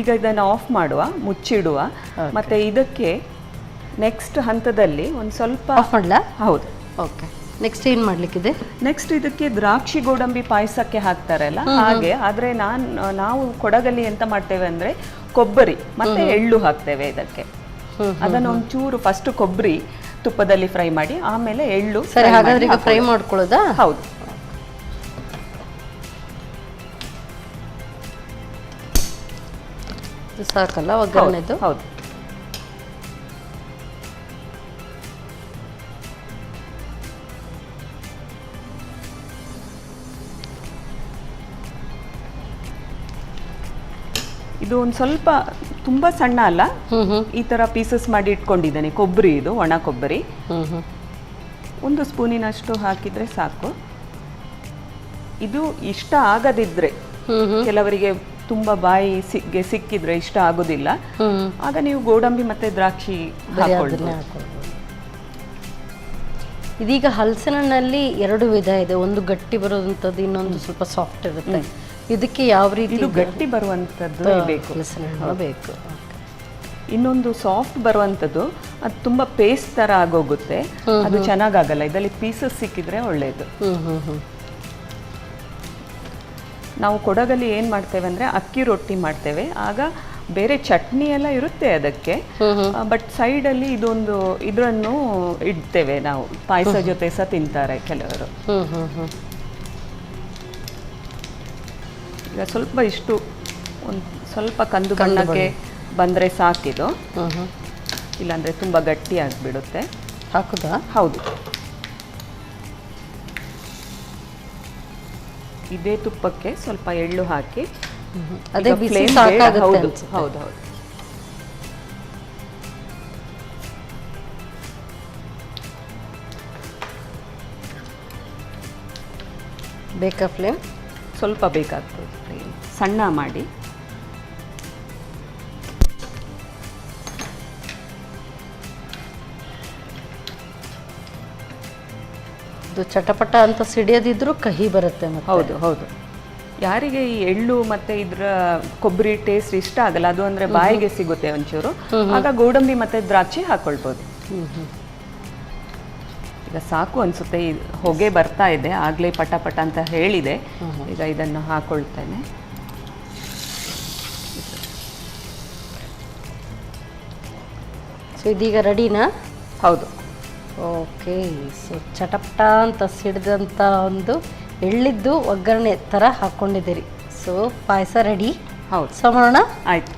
ಈಗ ಇದನ್ನು ಆಫ್ ಮಾಡುವ, ಮುಚ್ಚಿಡುವ. ಮತ್ತೆ ಇದಕ್ಕೆ ನೆಕ್ಸ್ಟ್ ಹಂತದಲ್ಲಿ ಒಂದು ಸ್ವಲ್ಪ ಆಫ್ ಮಾಡ್ಲಾ? ಹೌದು. ಓಕೆ. ನೆಕ್ಸ್ಟ್ ಏನು ಮಾಡಲಿಕ್ಕಿದೆ? ನೆಕ್ಸ್ಟ್ ಇದಕ್ಕೆ ದ್ರಾಕ್ಷಿ ಗೋಡಂಬಿ ಪಾಯಸಕ್ಕೆ ಹಾಕ್ತಾರಲ್ಲ ಹಾಗೆ, ಆದರೆ ನಾವು ಕೊಡಗಲ್ಲಿ ಎಂತ ಮಾಡ್ತೇವೆ ಅಂದರೆ ಕೊಬ್ಬರಿ ಮತ್ತೆ ಎಳ್ಳು ಹಾಕ್ತೇವೆ ಇದಕ್ಕೆ. ಅದನ್ನು ಒಂಚೂರು ಫಸ್ಟ್ ಕೊಬ್ಬರಿ ತುಪ್ಪದಲ್ಲಿ ಫ್ರೈ ಮಾಡಿ ಆಮೇಲೆ ಎಳ್ಳು. ಸರಿ, ಹಾಗಾದ್ರೆ ಈಗ ಫ್ರೈ ಮಾಡ್ಕೊಳ್ಳೋದಾ? ಹೌದು. ಸಾಕಲ್ಲ ಒಗ್ಗರಣೆದು? ಹೌದು. ಇದು ಒಂದು ಸ್ವಲ್ಪ ತುಂಬಾ ಸಣ್ಣ ಅಲ್ಲ, ಈ ತರ ಪೀಸಸ್ ಮಾಡಿ ಇಟ್ಕೊಂಡಿದ್ದೇನೆ. ಕೊಬ್ಬರಿ, ಇದು ಒಣ ಕೊಬ್ಬರಿ 1 ಸ್ಪೂನಿನಷ್ಟು ಹಾಕಿದ್ರೆ ಸಾಕು. ಇದು ಇಷ್ಟ ಆಗದಿದ್ರೆ, ಕೆಲವರಿಗೆ ತುಂಬಾ ಬಾಯಿ ಸಿಕ್ಕಿದ್ರೆ ಇಷ್ಟ ಆಗೋದಿಲ್ಲ, ಆಗ ನೀವು ಗೋಡಂಬಿ ಮತ್ತೆ ದ್ರಾಕ್ಷಿ ಹಾಕೊಳ್ಬೋದು. ಇದೀಗ ಹಲಸಿನ ಹಣ್ಣಲ್ಲಿ 2 ವಿಧ ಇದೆ, ಒಂದು ಗಟ್ಟಿ ಬರುವಂಥದ್ದು, ಇನ್ನೊಂದು ಸ್ವಲ್ಪ ಸಾಫ್ಟ್ ಇರುತ್ತೆ. ಇದಕ್ಕೆ ಯಾವ ರೀತಿ? ಇದು ಗಟ್ಟಿ ಬರುವಂಥದ್ದು ಬೇಕು, ಹಲಸಿನ ಹಣ್ಣು ಬೇಕು. ಇನ್ನೊಂದು ಸಾಫ್ಟ್ ಬರುವಂಥದ್ದು, ಅದು ತುಂಬಾ ಪೇಸ್ಟ್ ತರ ಆಗೋಗುತ್ತೆ, ಅದು ಚೆನ್ನಾಗಾಗಲ್ಲ. ಇದರಲ್ಲಿ ಪೀಸಸ್ ಸಿಕ್ಕಿದ್ರೆ ಒಳ್ಳೆಯದು. ನಾವು ಕೊಡಗಲ್ಲಿ ಏನು ಮಾಡ್ತೇವೆ ಅಂದರೆ ಅಕ್ಕಿ ರೊಟ್ಟಿ ಮಾಡ್ತೇವೆ, ಆಗ ಬೇರೆ ಚಟ್ನಿ ಎಲ್ಲ ಇರುತ್ತೆ ಅದಕ್ಕೆ, ಬಟ್ ಸೈಡಲ್ಲಿ ಇದನ್ನು ಇಡ್ತೇವೆ ನಾವು. ಪಾಯಸ ಜೊತೆ ಸಹ ತಿಂತಾರೆ ಕೆಲವರು. ಈಗ ಸ್ವಲ್ಪ ಇಷ್ಟು ಒಂದು ಸ್ವಲ್ಪ ಕಂದು ಬಣ್ಣಕ್ಕೆ ಬಂದರೆ ಸಾಕಿದು, ಇಲ್ಲಾಂದರೆ ತುಂಬ ಗಟ್ಟಿ ಆಗಿಬಿಡುತ್ತೆ. ಹಾಕುದಾ? ಹೌದು. ಇದೇ ತುಪ್ಪಕ್ಕೆ ಸ್ವಲ್ಪ ಎಳ್ಳು ಹಾಕಿ, ಅದೇ ಬಿಸಿ ಸಾಕಾಗುತ್ತೆ. ಹೌದು ಹೌದು ಹೌದು. ಬೇಕಾ ಫ್ಲೇಮ್? ಸ್ವಲ್ಪ ಬೇಕಾಗ್ತದೆ ಫ್ಲೇಮ್ ಸಣ್ಣ ಮಾಡಿ. ಇದು ಚಟಪಟ ಅಂತ ಸಿಡಿಯದಿದ್ರೂ ಕಹಿ ಬರುತ್ತೆ. ಹೌದು ಹೌದು. ಯಾರಿಗೆ ಈ ಎಳ್ಳು ಮತ್ತೆ ಇದರ ಕೊಬ್ಬರಿ ಟೇಸ್ಟ್ ಇಷ್ಟ ಆಗಲ್ಲ, ಅದು ಅಂದರೆ ಬಾಯಿಗೆ ಸಿಗುತ್ತೆ ಒಂಚೂರು, ಆಗ ಗೋಡಂಬಿ ಮತ್ತೆ ದ್ರಾಕ್ಷಿ ಹಾಕೊಳ್ಬೋದು. ಈಗ ಸಾಕು ಅನಿಸುತ್ತೆ, ಹೊಗೆ ಬರ್ತಾ ಇದೆ, ಆಗಲೇ ಪಟ ಪಟ ಅಂತ ಹೇಳಿದೆ. ಈಗ ಇದನ್ನು ಹಾಕೊಳ್ತೇನೆ. ಸೊ ಇದೀಗ ರೆಡಿನಾ? ಹೌದು. ಓಕೆ. ಸೊ ಚಟಪಟ ಅಂತ ಸಿಡಿದಂಥ ಒಂದು ಎಳ್ಳಿದ್ದು ಒಗ್ಗರಣೆ ಥರ ಹಾಕ್ಕೊಂಡಿದ್ದೀರಿ. ಸೊ ಪಾಯಸ ರೆಡಿ. ಹೌದು. ಸರ್ವ್ ಮಾಡೋಣ? ಆಯಿತು.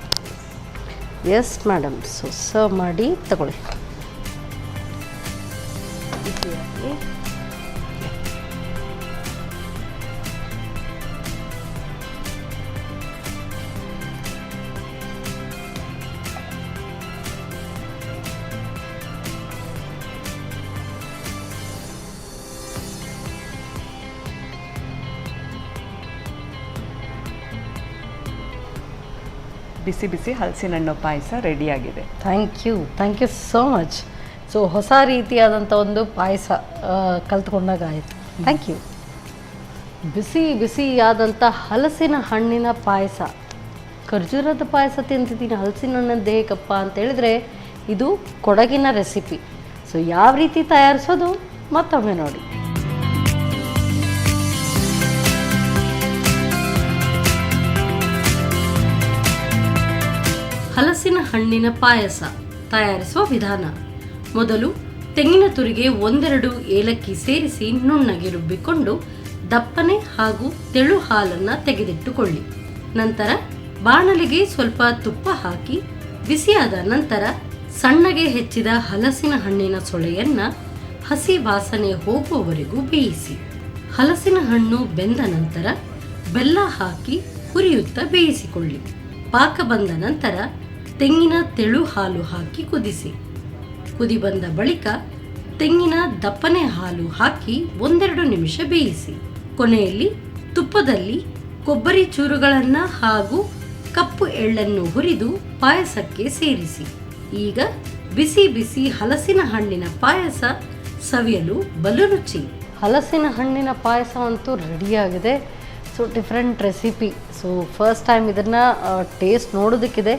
Yes madam. ಸೊ ಸರ್ವ್ ಮಾಡಿ ತಗೊಳ್ಳಿ. ಬಿಸಿ ಬಿಸಿ ಹಲಸಿನ ಹಣ್ಣು ಪಾಯಸ ರೆಡಿಯಾಗಿದೆ. Thank you so much. So ಹೊಸ ರೀತಿಯಾದಂಥ ಒಂದು ಪಾಯಸ ಕಲ್ತ್ಕೊಂಡಾಗ ಆಯಿತು. Thank you. ಬಿಸಿಯಾದಂಥ ಹಲಸಿನ ಹಣ್ಣಿನ ಪಾಯಸ. ಖರ್ಜೂರದ ಪಾಯಸ ತಿಂತಿದ್ದೀನಿ, ಹಲಸಿನ ಹಣ್ಣಿನ ದೇಹಕ್ಕಪ್ಪ ಅಂತ ಹೇಳಿದ್ರೆ ಇದು ಕೊಡಗಿನ ರೆಸಿಪಿ. ಸೊ ಯಾವ ರೀತಿ ತಯಾರಿಸೋದು ಮತ್ತೊಮ್ಮೆ ನೋಡಿ. ಹಲಸಿನ ಹಣ್ಣಿನ ಪಾಯಸ ತಯಾರಿಸುವ ವಿಧಾನ. ಮೊದಲು ತೆಂಗಿನ ತುರಿಗೆ 1-2 ಏಲಕ್ಕಿ ಸೇರಿಸಿ ನುಣ್ಣಗೆ ರುಬ್ಬಿಕೊಂಡು ದಪ್ಪನೆ ಹಾಗೂ ತೆಳು ಹಾಲನ್ನು ತೆಗೆದಿಟ್ಟುಕೊಳ್ಳಿ. ನಂತರ ಬಾಣಲೆಗೆ ಸ್ವಲ್ಪ ತುಪ್ಪ ಹಾಕಿ ಬಿಸಿಯಾದ ನಂತರ ಸಣ್ಣಗೆ ಹೆಚ್ಚಿದ ಹಲಸಿನ ಹಣ್ಣಿನ ಸೊಳೆಯನ್ನು ಹಸಿ ವಾಸನೆ ಹೋಗುವವರೆಗೂ ಬೇಯಿಸಿ. ಹಲಸಿನ ಹಣ್ಣು ಬೆಂದ ನಂತರ ಬೆಲ್ಲ ಹಾಕಿ ಹುರಿಯುತ್ತಾ ಬೇಯಿಸಿಕೊಳ್ಳಿ. ಪಾಕ ಬಂದ ನಂತರ ತೆಂಗಿನ ತೆಳು ಹಾಲು ಹಾಕಿ ಕುದಿಸಿ. ಕುದಿ ಬಂದ ಬಳಿಕ ತೆಂಗಿನ ದಪ್ಪನೆ ಹಾಲು ಹಾಕಿ 1-2 ನಿಮಿಷ ಬೇಯಿಸಿ. ಕೊನೆಯಲ್ಲಿ ತುಪ್ಪದಲ್ಲಿ ಕೊಬ್ಬರಿ ಚೂರುಗಳನ್ನು ಹಾಗೂ ಕಪ್ಪು ಎಳ್ಳನ್ನು ಹುರಿದು ಪಾಯಸಕ್ಕೆ ಸೇರಿಸಿ. ಈಗ ಬಿಸಿ ಹಲಸಿನ ಹಣ್ಣಿನ ಪಾಯಸ ಸವಿಯಲು ಬಲು ರುಚಿ. ಹಲಸಿನ ಹಣ್ಣಿನ ಪಾಯಸ ಅಂತೂ ರೆಡಿಯಾಗಿದೆ. So different recipe. So first time ಇದನ್ನು ಟೇಸ್ಟ್ ನೋಡೋದಕ್ಕಿದೆ.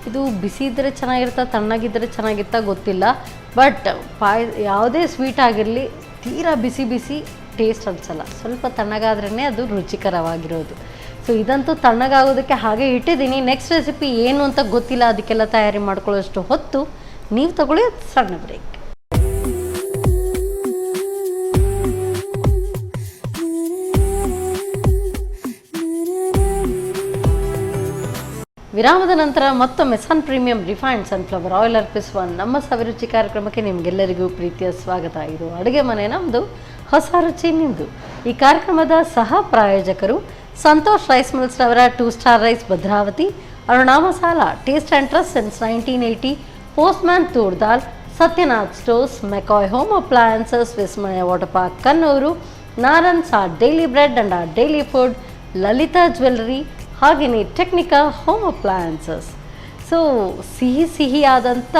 ಇದು ಬಿಸಿ ಇದ್ದರೆ ಚೆನ್ನಾಗಿರ್ತಾ, ತಣ್ಣಗಿದ್ದರೆ ಚೆನ್ನಾಗಿರ್ತಾ ಗೊತ್ತಿಲ್ಲ. ಬಟ್ ಯಾವುದೇ ಸ್ವೀಟ್ ಆಗಿರಲಿ ತೀರಾ ಬಿಸಿ ಬಿಸಿ ಟೇಸ್ಟ್ ಅನಿಸಲ್ಲ, ಸ್ವಲ್ಪ ತಣ್ಣಗಾದ್ರೇ ಅದು ರುಚಿಕರವಾಗಿರೋದು. ಸೊ ಇದಂತೂ ತಣ್ಣಗಾಗೋದಕ್ಕೆ ಹಾಗೆ ಇಟ್ಟಿದ್ದೀನಿ. ನೆಕ್ಸ್ಟ್ ರೆಸಿಪಿ ಏನು ಅಂತ ಗೊತ್ತಿಲ್ಲ, ಅದಕ್ಕೆಲ್ಲ ತಯಾರಿ ಮಾಡ್ಕೊಳ್ಳೋಷ್ಟು ಹೊತ್ತು ನೀವು ತಗೊಳ್ಳಿ ಸಣ್ಣ ಬ್ರೇಕ್. ವಿರಾಮದ ನಂತರ ಮತ್ತೊಮ್ಮೆ ಸನ್ ಪ್ರೀಮಿಯಂ ರಿಫೈನ್ಡ್ ಸನ್ಫ್ಲವರ್ ಆಯಿಲ್ ಅರ್ಪಿಸುವ ನಮ್ಮ ಸವಿರುಚಿ ಕಾರ್ಯಕ್ರಮಕ್ಕೆ ನಿಮಗೆಲ್ಲರಿಗೂ ಪ್ರೀತಿಯ ಸ್ವಾಗತ. ಇದು ಅಡುಗೆ ಮನೆ ನಮ್ಮದು, ಹೊಸ ರುಚಿ ನಿಮ್ಮದು. ಈ ಕಾರ್ಯಕ್ರಮದ ಸಹ ಪ್ರಾಯೋಜಕರು ಸಂತೋಷ್ ರೈಸ್ ಮಿಲ್ಸ್ ರವರ 2 star rice Bhadravati, Aruna masala taste and trust since 1980, postman toor dal, Satyanath stores, McCoy home appliances, Vismaya water park Kannur, Narans our daily bread and our daily food, Lalitha jewellery, ಹಾಗೆಯೇ ಟೆಕ್ನಿಕಾ ಹೋಮ್ ಅಪ್ಲಯನ್ಸಸ್. ಸೊ ಸಿಹಿಯಾದಂಥ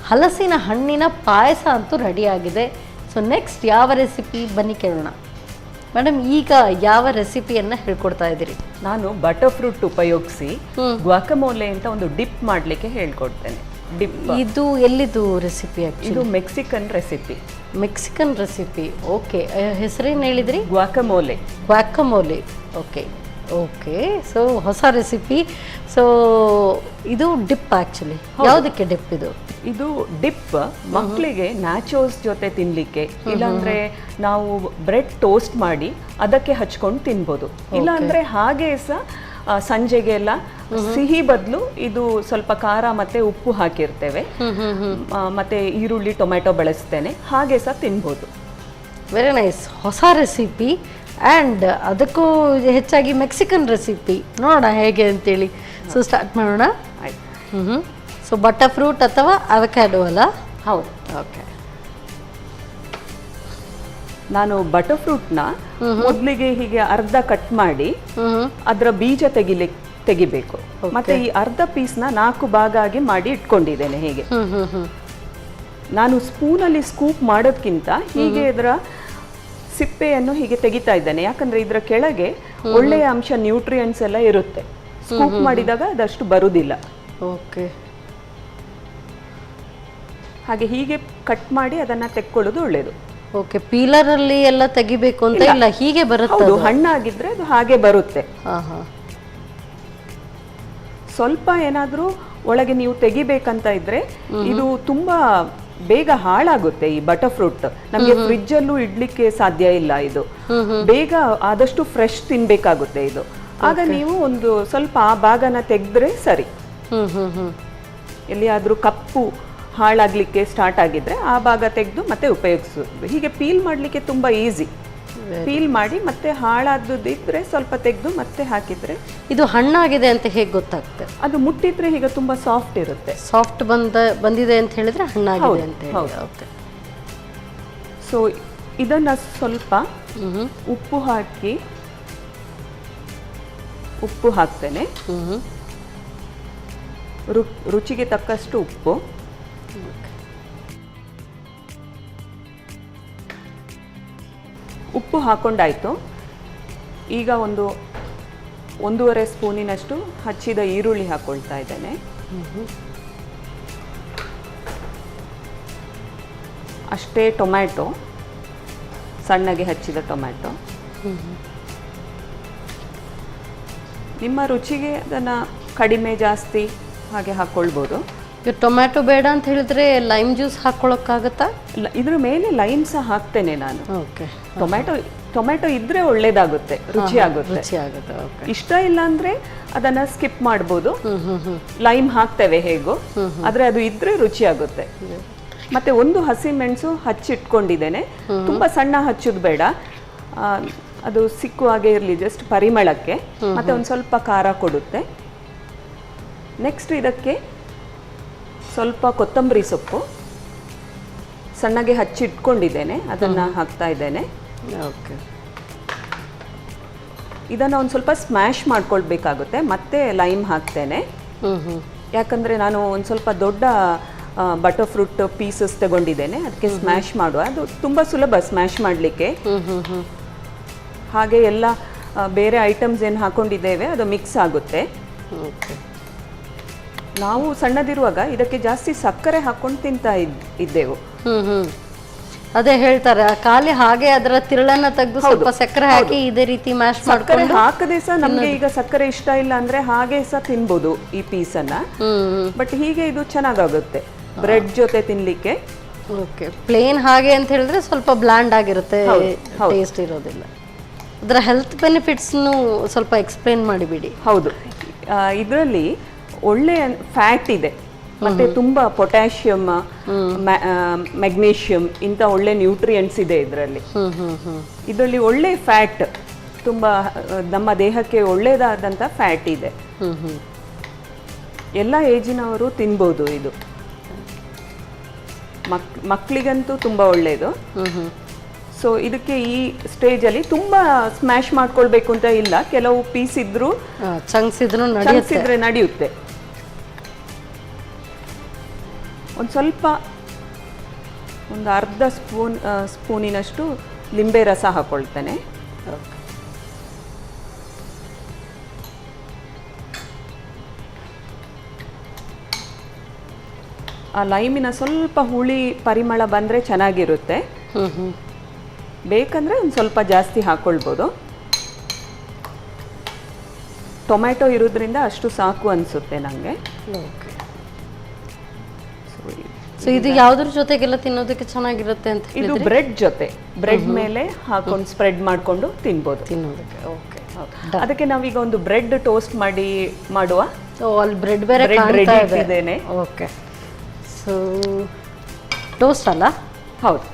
ಹಲಸಿನ ಹಣ್ಣಿನ ಪಾಯಸ ಅಂತೂ ರೆಡಿಯಾಗಿದೆ. ಸೊ ನೆಕ್ಸ್ಟ್ ಯಾವ ರೆಸಿಪಿ ಬನ್ನಿ ಕೇಳೋಣ. ಮೇಡಮ್, ಈಗ ಯಾವ ರೆಸಿಪಿಯನ್ನು ಹೇಳ್ಕೊಡ್ತಾ ಇದ್ದೀರಿ? ನಾನು ಬಟರ್ ಫ್ರೂಟ್ ಉಪಯೋಗಿಸಿ ಗ್ವಾಕಮೋಲೆ ಅಂತ ಒಂದು ಡಿಪ್ ಮಾಡಲಿಕ್ಕೆ ಹೇಳ್ಕೊಡ್ತೇನೆ. ಡಿಪ್ ಇದು ಎಲ್ಲಿದು ರೆಸಿಪಿ? ಇದು Mexican recipe. Mexican recipe, okay. ಹೆಸರೇನು ಹೇಳಿದ್ರಿ? ಗ್ವಾಕಮೋಲೆ. ಗ್ವಾಕಮೋಲೆ, ಓಕೆ ಓಕೆ. ಸೊ ಹೊಸ ರೆಸಿಪಿ. ಸೊ ಇದು ಡಿಪ್ ಆ್ಯಕ್ಚುಲಿ ಯಾವುದಕ್ಕೆ ಡಿಪ್ ಇದು? ಇದು ಡಿಪ್ ಮಕ್ಕಳಿಗೆ ನ್ಯಾಚೋಸ್ ಜೊತೆ ತಿನ್ಲಿಕ್ಕೆ, ಇಲ್ಲಾಂದ್ರೆ ನಾವು ಬ್ರೆಡ್ ಟೋಸ್ಟ್ ಮಾಡಿ ಅದಕ್ಕೆ ಹಚ್ಕೊಂಡು ತಿನ್ಬೋದು. ಇಲ್ಲಾಂದ್ರೆ ಹಾಗೆ ಸಹ ಸಂಜೆಗೆಲ್ಲ ಸಿಹಿ ಬದಲು ಇದು ಸ್ವಲ್ಪ ಖಾರ ಮತ್ತೆ ಉಪ್ಪು ಹಾಕಿರ್ತೇವೆ, ಮತ್ತೆ ಈರುಳ್ಳಿ ಟೊಮೆಟೊ ಬಳಸ್ತೇನೆ, ಹಾಗೆ ಸಹ ತಿನ್ಬೋದು. ವೆರಿ ನೈಸ್, ಹೊಸ ರೆಸಿಪಿ ಆ್ಯಂಡ್ ಅದಕ್ಕೂ ಹೆಚ್ಚಾಗಿ ಮೆಕ್ಸಿಕನ್ ರೆಸಿಪಿ. ನೋಡೋಣ ಹೇಗೆ ಅಂತೇಳಿ. ಸೊ ಸ್ಟಾರ್ಟ್ ಮಾಡೋಣ. ಆಯ್ತು. ಸೊ ಬಟರ್ ಫ್ರೂಟ್ ಅಥವಾ ಅವಕ್ಯಾಡೋ ಅಲ್ಲ? ಹೌದು. ಓಕೆ. ನಾನು ಬಟರ್ ಫ್ರೂಟ್ನ ಮೊದಲಿಗೆ ಹೀಗೆ ಅರ್ಧ ಕಟ್ ಮಾಡಿ ಅದರ ಬೀಜ ತೆಗಿಬೇಕು. ಮತ್ತೆ ಈ ಅರ್ಧ ಪೀಸ್ನ 4 ಭಾಗ ಆಗಿ ಮಾಡಿ ಇಟ್ಕೊಂಡಿದ್ದೇನೆ. ಹೇಗೆ ನಾನು ಸ್ಪೂನಲ್ಲಿ ಸ್ಕೂಪ್ ಮಾಡೋದ್ಕಿಂತ ಹೀಗೆ ಇದರ ಸಿಪ್ಪೆಯನ್ನು ಹೀಗೆ ತೆಗಿತಾ ಇದ್ದೇನೆ. ಯಾಕಂದ್ರೆ ಇದರ ಕೆಳಗೆ ಒಳ್ಳೆಯ ಅಂಶ ನ್ಯೂಟ್ರಿಯೆಂಟ್ಸ್ ಎಲ್ಲ ಇರುತ್ತೆ. ಸ್ಕೂಪ್ ಮಾಡಿದಾಗ ಅದಷ್ಟು ಬರುವುದಿಲ್ಲ. ಓಕೆ. ಹಾಗೆ ಹೀಗೆ ಕಟ್ ಮಾಡಿ ಅದನ್ನ ತೆಕ್ಕೊಳ್ಳೋದು ಒಳ್ಳೆಯದು. ಓಕೆ. ಪೀಲರಲ್ಲಿ ಎಲ್ಲ ತೆಗಿಬೇಕು ಅಂತ ಇಲ್ಲ, ಹೀಗೆ ಬರುತ್ತೆ. ಹಣ್ಣಾಗಿದ್ರೆ ಅದು ಹಾಗೆ ಬರುತ್ತೆ. ಹಾ. ಸ್ವಲ್ಪ ಏನಾದ್ರೂ ಒಳಗೆ ನೀವು ತೆಗಿಬೇಕಂತ ಇದ್ರೆ ಇದು ತುಂಬಾ ಬೇಗ ಹಾಳಾಗುತ್ತೆ. ಈ ಬಟರ್ ಫ್ರೂಟ್ ನಮಗೆ ಫ್ರಿಡ್ಜ್ ಅಲ್ಲೂ ಇಡ್ಲಿಕ್ಕೆ ಸಾಧ್ಯ ಇಲ್ಲ. ಇದು ಬೇಗ ಆದಷ್ಟು ಫ್ರೆಶ್ ತಿನ್ಬೇಕಾಗುತ್ತೆ ಇದು. ಆಗ ನೀವು ಒಂದು ಸ್ವಲ್ಪ ಆ ಭಾಗನ ತೆಗೆದ್ರೆ ಸರಿ. ಎಲ್ಲಿಯಾದ್ರೂ ಕಪ್ಪು ಹಾಳಾಗ್ಲಿಕ್ಕೆ ಸ್ಟಾರ್ಟ್ ಆಗಿದ್ರೆ ಆ ಭಾಗ ತೆಗೆದು ಮತ್ತೆ ಉಪಯೋಗಿಸೋದು. ಹೀಗೆ ಪೀಲ್ ಮಾಡ್ಲಿಕ್ಕೆ ತುಂಬಾ ಈಸಿ. ಪೀಲ್ ಮಾಡಿ ಮತ್ತೆ ಹಾಳಾದದಿದ್ರೆ ಸ್ವಲ್ಪ ತೆಗೆದು ಮತ್ತೆ ಹಾಕಿದ್ರೆ. ಇದು ಹಣ್ಣಾಗಿದೆ ಅಂತ ಹೇಗೆ ಗೊತ್ತಾಗ್ತದೆ? ಅದು ಮುಟ್ಟಿದ್ರೆ ಈಗ ತುಂಬಾ ಸಾಫ್ಟ್ ಇರುತ್ತೆ. ಸಾಫ್ಟ್ ಬಂದಿದೆ ಅಂತ ಹೇಳಿದ್ರೆ ಹಣ್ಣಾಗಿದೆ ಅಂತ ಹೇಳಿ. ಓಕೆ. ಸೊ ಇದನ್ನ ಸ್ವಲ್ಪ ಉಪ್ಪು ಹಾಕ್ತೇನೆ. ರುಚಿಗೆ ತಕ್ಕಷ್ಟು ಉಪ್ಪು. ಉಪ್ಪು ಹಾಕೊಂಡಾಯ್ತು. ಈಗ 1.5 ಸ್ಪೂನಿನಷ್ಟು ಹಚ್ಚಿದ ಈರುಳ್ಳಿ ಹಾಕೊಳ್ತಾ ಇದ್ದೇನೆ. ಅಷ್ಟೇ ಟೊಮ್ಯಾಟೊ, ಸಣ್ಣಗೆ ಹಚ್ಚಿದ ಟೊಮ್ಯಾಟೊ. ನಿಮ್ಮ ರುಚಿಗೆ ಅದನ್ನ ಕಡಿಮೆ ಜಾಸ್ತಿ ಹಾಗೆ ಹಾಕೊಳ್ಬೋದು. ಟೊಮ್ಯಾಟೊ ಬೇಡ ಅಂತ ಹೇಳಿದ್ರೆ ಲೈಮ್ ಜ್ಯೂಸ್ ಹಾಕೊಳ್ಳೋಕ್ಕಾಗತ್ತಾ? ಇದ್ರ ಮೇಲೆ ಲೈಮ್ ಸಹ ಹಾಕ್ತೇನೆ ನಾನು. ಓಕೆ. ಟೊಮ್ಯಾಟೊ ಇದ್ರೆ ಒಳ್ಳೇದಾಗುತ್ತೆ, ರುಚಿ ಆಗುತ್ತೆ. ಇಷ್ಟ ಇಲ್ಲ ಅಂದ್ರೆ ಅದನ್ನ ಸ್ಕಿಪ್ ಮಾಡ್ಬೋದು. ಲೈಮ್ ಹಾಕ್ತೇವೆ ಹೇಗೋ, ಆದ್ರೆ ಅದು ಇದ್ರೆ ರುಚಿ ಆಗುತ್ತೆ. ಮತ್ತೆ 1 ಹಸಿ ಮೆಣಸು ಹಚ್ಚಿಟ್ಕೊಂಡಿದ್ದೇನೆ. ತುಂಬಾ ಸಣ್ಣ ಹಚ್ಚೋದು ಬೇಡ, ಅದು ಸಿಕ್ಕುವಾಗೆ ಇರಲಿ, ಜಸ್ಟ್ ಪರಿಮಳಕ್ಕೆ. ಮತ್ತೆ ಒಂದು ಸ್ವಲ್ಪ ಖಾರ ಕೊಡುತ್ತೆ. ನೆಕ್ಸ್ಟ್ ಇದಕ್ಕೆ ಸ್ವಲ್ಪ ಕೊತ್ತಂಬರಿ ಸೊಪ್ಪು ಸಣ್ಣಗೆ ಹಚ್ಚಿಟ್ಕೊಂಡಿದ್ದೇನೆ, ಅದನ್ನ ಹಾಕ್ತಾ ಇದ್ದೇನೆ. ಓಕೆ. ಇದನ್ನ ಒಂದು ಸ್ವಲ್ಪ ಸ್ಮ್ಯಾಶ್ ಮಾಡ್ಕೊಳ್ಬೇಕಾಗುತ್ತೆ. ಮತ್ತೆ ಲೈಮ್ ಹಾಕ್ತೇನೆ. ಯಾಕಂದ್ರೆ ನಾನು ಒಂದು ಸ್ವಲ್ಪ ದೊಡ್ಡ ಬಟರ್ ಫ್ರೂಟ್ ಪೀಸಸ್ ತಗೊಂಡಿದ್ದೇನೆ, ಅದಕ್ಕೆ ಸ್ಮ್ಯಾಶ್ ಮಾಡುವ. ಅದು ತುಂಬಾ ಸುಲಭ ಸ್ಮ್ಯಾಶ್ ಮಾಡಲಿಕ್ಕೆ. ಹಾಗೆ ಎಲ್ಲ ಬೇರೆ ಐಟಮ್ಸ್ ಏನು ಹಾಕೊಂಡಿದ್ದೇವೆ ಅದು ಮಿಕ್ಸ್ ಆಗುತ್ತೆ. ನಾವು ಸಣ್ಣದಿರುವಾಗ ಇದಕ್ಕೆ ಜಾಸ್ತಿ ಸಕ್ಕರೆ ಹಾಕೊಂಡು ತಿಂತಾ ಇದ್ದೆವು. ಅದೇ ಹೇಳ್ತಾರೆ ಖಾಲಿ ಹಾಗೆ ಅದರ ತಿರುಳನ್ನ ತೆಗೆದು ಸ್ವಲ್ಪ ಸಕ್ಕರೆ ಹಾಕಿ ಇದೇ ರೀತಿ ಮ್ಯಾಶ್ ಸಕ್ಕರೆ ಮಾಡ್ಕೊಂಡು ಹಾಕದೆ ಸಹ ನಮ್ಗೆ ಈಗ ಸಕ್ಕರೆ ಇಷ್ಟ ಇಲ್ಲ ಅಂದ್ರೆ ಹಾಗೆ ಸಹ ತಿನ್ಬೋದು ಈ ಪೀಸನ್ನ. ಬಟ್ ಹೀಗೆ ಇದು ಚೆನ್ನಾಗಾಗುತ್ತೆ ಬ್ರೆಡ್ ಜೊತೆ ತಿನ್ಲಿಕ್ಕೆ. ಓಕೆ, ಪ್ಲೇನ್ ಹಾಗೆ ಅಂತ ಹೇಳಿದ್ರೆ ಸ್ವಲ್ಪ ಬ್ಲ್ಯಾಂಡ್ ಆಗಿರುತ್ತೆ, ಟೇಸ್ಟ್ ಇರೋದಿಲ್ಲ. ಅದರ ಹೆಲ್ತ್ ಬೆನಿಫಿಟ್ಸ್ನು ಸ್ವಲ್ಪ ಎಕ್ಸ್ಪ್ಲೇನ್ ಮಾಡಿಬಿಡಿ. ಹೌದು, ಇದರಲ್ಲಿ ಒಳ್ಳೆ ಫ್ಯಾಟ್ ಇದೆ, ಮತ್ತೆ ತುಂಬಾ ಪೊಟ್ಯಾಷಿಯಮ್, ಮ್ಯಾಗ್ನೀಷಿಯಂ ಇಂಥ ಒಳ್ಳೆ ನ್ಯೂಟ್ರಿಯೆಂಟ್ಸ್ ಇದೆ ಇದರಲ್ಲಿ. ಇದರಲ್ಲಿ ಒಳ್ಳೆ ಫ್ಯಾಟ್, ತುಂಬಾ ನಮ್ಮ ದೇಹಕ್ಕೆ ಒಳ್ಳೆಯದಾದಂಥ ಫ್ಯಾಟ್ ಇದೆ. ಎಲ್ಲ ಏಜಿನವರು ತಿನ್ಬೋದು ಇದು. ಮಕ್ಕಳಿಗಂತೂ ತುಂಬ ಒಳ್ಳೆಯದು. ಸೊ ಇದಕ್ಕೆ ಈ ಸ್ಟೇಜಲ್ಲಿ ತುಂಬ ಸ್ಮ್ಯಾಶ್ ಮಾಡ್ಕೊಳ್ಬೇಕು ಅಂತ ಇಲ್ಲ, ಕೆಲವು ಪೀಸ್ ಇದ್ರೂ ಚಂಕ್ಸ್ ಇದ್ರೆ ನಡೆಯುತ್ತೆ. ಒಂದು ಸ್ವಲ್ಪ ಒಂದು ಅರ್ಧ ಸ್ಪೂನಿನಷ್ಟು ಲಿಂಬೆ ರಸ ಹಾಕೊಳ್ತೇನೆ. ಆ ಲೈಮಿನ ಸ್ವಲ್ಪ ಹುಳಿ ಪರಿಮಳ ಬಂದರೆ ಚೆನ್ನಾಗಿರುತ್ತೆ. ಬೇಕಂದರೆ ಒಂದು ಸ್ವಲ್ಪ ಜಾಸ್ತಿ ಹಾಕ್ಕೊಳ್ಬೋದು. ಟೊಮ್ಯಾಟೊ ಇರೋದ್ರಿಂದ ಅಷ್ಟು ಸಾಕು ಅನಿಸುತ್ತೆ ನನಗೆ. ಸೊ ಇದು ಯಾವುದ್ರ ಜೊತೆಗೆಲ್ಲ ತಿನ್ನೋದಕ್ಕೆ ಚೆನ್ನಾಗಿರುತ್ತೆ ಅಂತ ಇದು ಬ್ರೆಡ್ ಜೊತೆ, ಬ್ರೆಡ್ ಮೇಲೆ ಹಾಕೊಂಡು ಸ್ಪ್ರೆಡ್ ಮಾಡಿಕೊಂಡು ತಿನ್ಬೋದು ತಿನ್ನೋದಕ್ಕೆ. ಓಕೆ, ಅದಕ್ಕೆ ನಾವೀಗ ಒಂದು ಬ್ರೆಡ್ ಟೋಸ್ಟ್ ಮಾಡುವ. ಅಲ್ಲಿ ಬ್ರೆಡ್ ಬೇರೆ ರೆಡಿ ಇಟ್ಟಿದ್ದೇನೆ. ಓಕೆ, ಸೊ ಟೋಸ್ಟ್ ಅಲ್ಲ? ಹೌದು.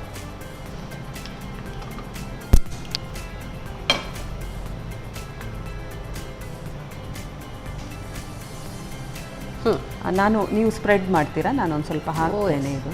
ನೀವು ಸ್ಪ್ರೆಡ್ ಮಾಡ್ತೀರಾ? ನಾನೊಂದು ಸ್ವಲ್ಪ ಹಾಕ್ತೇನೆ. ಇದು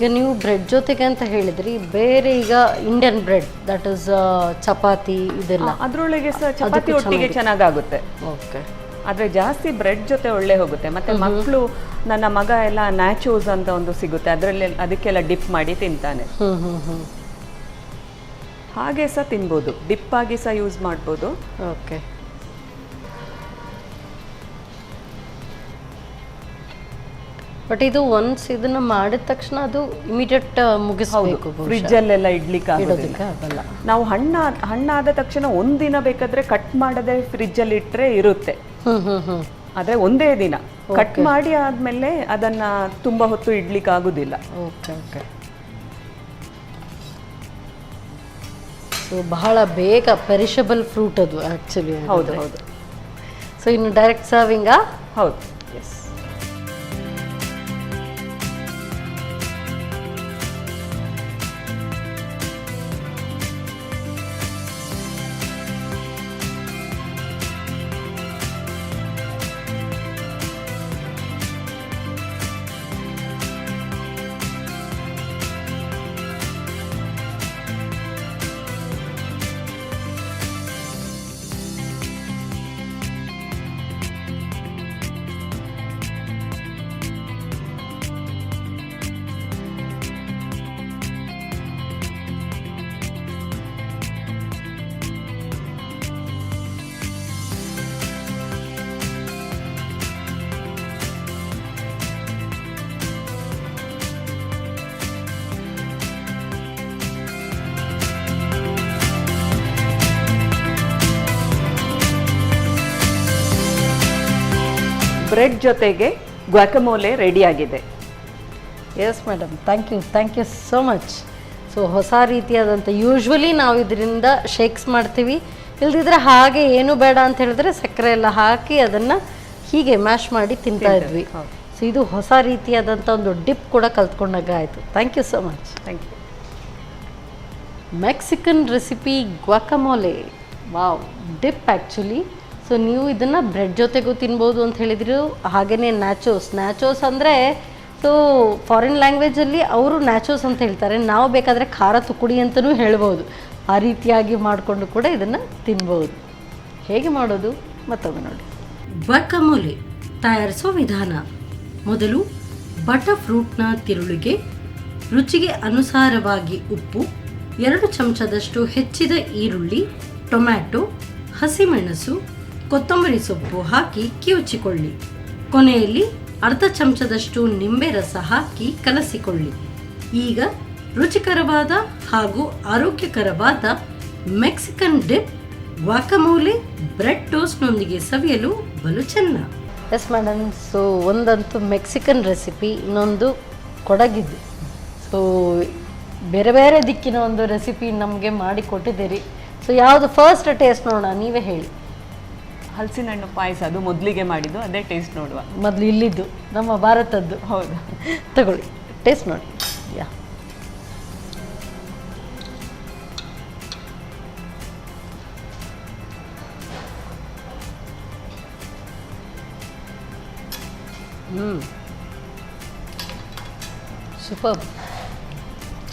ಈಗ ನೀವು ಬ್ರೆಡ್ ಜೊತೆಗೆ ಅಂತ ಹೇಳಿದ್ರಿ, ಬೇರೆ ಈಗ Indian bread that is chapati ಇದೆಲ್ಲ ಅದರೊಳಗೆ ಸಹ ಚಪಾತಿ ಒಟ್ಟಿಗೆ ಚೆನ್ನಾಗಾಗುತ್ತೆ. ಓಕೆ, ಆದರೆ ಜಾಸ್ತಿ ಬ್ರೆಡ್ ಜೊತೆ ಒಳ್ಳೆ ಹೋಗುತ್ತೆ. ಮತ್ತೆ ಮಕ್ಕಳು, ನನ್ನ ಮಗ ಎಲ್ಲ ನ್ಯಾಚೋಸ್ ಅಂತ ಒಂದು ಸಿಗುತ್ತೆ, ಅದರಲ್ಲಿ ಅದಕ್ಕೆಲ್ಲ ಡಿಪ್ ಮಾಡಿ ತಿಂತಾನೆ. ಹಾಗೆ ಸಹ ತಿನ್ಬೋದು, ಡಿಪ್ ಆಗಿ ಸಹ ಯೂಸ್ ಮಾಡ್ಬೋದು. ಓಕೆ, ಬಟ್ ಇದು ಒನ್ಸ್ ಇದನ್ನ ಮಾಡಿದ ತಕ್ಷಣ ಅದು ಇಮಿಡಿಯೇಟ್ ಮುಗಿಸಬೇಕು. ಫ್ರಿಜ್ ಅಲ್ಲೆಲ್ಲ ಇಡ್ಲಿಕ್ಕೆ ಆಗಲ್ಲ. ನಾವು ಹಣ್ಣಾದ ತಕ್ಷಣ ಒಂದಿನ ಬೇಕಾದ್ರೆ ಕಟ್ ಮಾಡದೆ ಫ್ರಿಜ್ ಅಲ್ಲಿ ಇಟ್ಟರೆ ಇರುತ್ತೆ. ಆದ್ರೆ ಒಂದೇ ದಿನ ಕಟ್ ಮಾಡಿ ಆದ್ಮೇಲೆ ಅದನ್ನ ತುಂಬಾ ಹೊತ್ತು ಇಡ್ಲಿಕ್ಕೆ ಆಗುದಿಲ್ಲ. ಓಕೆ ಓಕೆ, ಸೊ ಬಹಳ ಬೇಗ ಪೆರಿಷಬಲ್ ಫ್ರೂಟ್ ಅದು ಆಕ್ಚುಲಿ. ಹೌದು ಹೌದು. ಸೊ ಇನ್ನು ಡೈರೆಕ್ಟ್ ಸರ್ವಿಂಗಾ? ಹೌದು. ಎಸ್. ಬ್ರೆಡ್ ಜೊತೆಗೆ ಗ್ವಾಕಮೋಲೆ ರೆಡಿ ಆಗಿದೆ. Yes madam, thank you so much. So ಹೊಸ ರೀತಿಯಾದಂಥ, ಯೂಶ್ವಲಿ ನಾವು ಇದರಿಂದ ಶೇಕ್ಸ್ ಮಾಡ್ತೀವಿ, ಇಲ್ದಿದ್ರೆ ಹಾಗೆ ಏನು ಬೇಡ ಅಂತ ಹೇಳಿದ್ರೆ ಸಕ್ಕರೆ ಎಲ್ಲ ಹಾಕಿ ಅದನ್ನು ಹೀಗೆ ಮ್ಯಾಶ್ ಮಾಡಿ ತಿಂತಾ ಇದ್ವಿ. ಸೊ ಇದು ಹೊಸ ರೀತಿಯಾದಂಥ ಒಂದು ಡಿಪ್ ಕೂಡ ಕಲ್ತ್ಕೊಂಡಾಗ ಆಯಿತು. Thank you so much. Thank you. Mexican recipe guacamole. Wow, dip actually. So ನೀವು ಇದನ್ನು ಬ್ರೆಡ್ ಜೊತೆಗೂ ತಿನ್ಬೋದು ಅಂತ ಹೇಳಿದ್ರು. ಹಾಗೆಯೇ ನ್ಯಾಚೋಸ್ ಅಂದರೆ ಸೊ ಫಾರಿನ್ ಲ್ಯಾಂಗ್ವೇಜಲ್ಲಿ ಅವರು ನ್ಯಾಚೋಸ್ ಅಂತ ಹೇಳ್ತಾರೆ, ನಾವು ಬೇಕಾದರೆ ಖಾರ ತುಕುಡಿ ಅಂತಲೂ ಹೇಳ್ಬೋದು. ಆ ರೀತಿಯಾಗಿ ಮಾಡಿಕೊಂಡು ಕೂಡ ಇದನ್ನು ತಿನ್ಬೋದು. ಹೇಗೆ ಮಾಡೋದು ಮತ್ತೊಮ್ಮೆ ನೋಡಿ. ಗ್ವಾಕಮೋಲೆ ತಯಾರಿಸೋ ವಿಧಾನ: ಮೊದಲು ಬಟರ್ ಫ್ರೂಟ್ನ ತಿರುಳಿಗೆ ರುಚಿಗೆ ಅನುಸಾರವಾಗಿ ಉಪ್ಪು, 2 ಚಮಚದಷ್ಟು ಹೆಚ್ಚಿದ ಈರುಳ್ಳಿ, ಟೊಮ್ಯಾಟೊ, ಹಸಿಮೆಣಸು, ಕೊತ್ತಂಬರಿ ಸೊಪ್ಪು ಹಾಕಿ ಕಿವುಚಿಕೊಳ್ಳಿ. ಕೊನೆಯಲ್ಲಿ ಅರ್ಧ ಚಮಚದಷ್ಟು ನಿಂಬೆ ರಸ ಹಾಕಿ ಕಲಸಿಕೊಳ್ಳಿ. ಈಗ ರುಚಿಕರವಾದ ಹಾಗೂ ಆರೋಗ್ಯಕರವಾದ ಮೆಕ್ಸಿಕನ್ ಡಿಪ್ ಗ್ವಾಕಮೋಲೆ ಬ್ರೆಡ್ ಟೋಸ್ಟ್ನೊಂದಿಗೆ ಸವಿಯಲು ಬಲು ಚೆನ್ನ. ಎಸ್ ಮೇಡಮ್, ಸೊ ಒಂದಂತೂ ಮೆಕ್ಸಿಕನ್ ರೆಸಿಪಿ, ಇನ್ನೊಂದು ಕೊಡಗಿದ್ದು. ಸೊ ಬೇರೆ ಬೇರೆ ದಿಕ್ಕಿನ ಒಂದು ರೆಸಿಪಿ ನಮಗೆ ಮಾಡಿ ಕೊಟ್ಟಿದ್ದೀರಿ. ಸೊ ಯಾವುದು ಫಸ್ಟ್ ಟೇಸ್ಟ್ ನೋಡೋಣ, ನೀವೇ ಹೇಳಿ. ಹಲಸಿನ ಹಣ್ಣು ಪಾಯಸ, ಅದು ಮೊದಲಿಗೆ ಮಾಡಿದ್ದು, ಅದೇ ಟೇಸ್ಟ್ ನೋಡುವ. ಮೊದಲು ಇಲ್ಲಿದ್ದು ನಮ್ಮ ಭಾರತದ್ದು. ಹೌದು, ತಗೊಳ್ಳಿ, ಟೇಸ್ಟ್ ನೋಡಿ. ಯಾ, ಸೂಪರ್.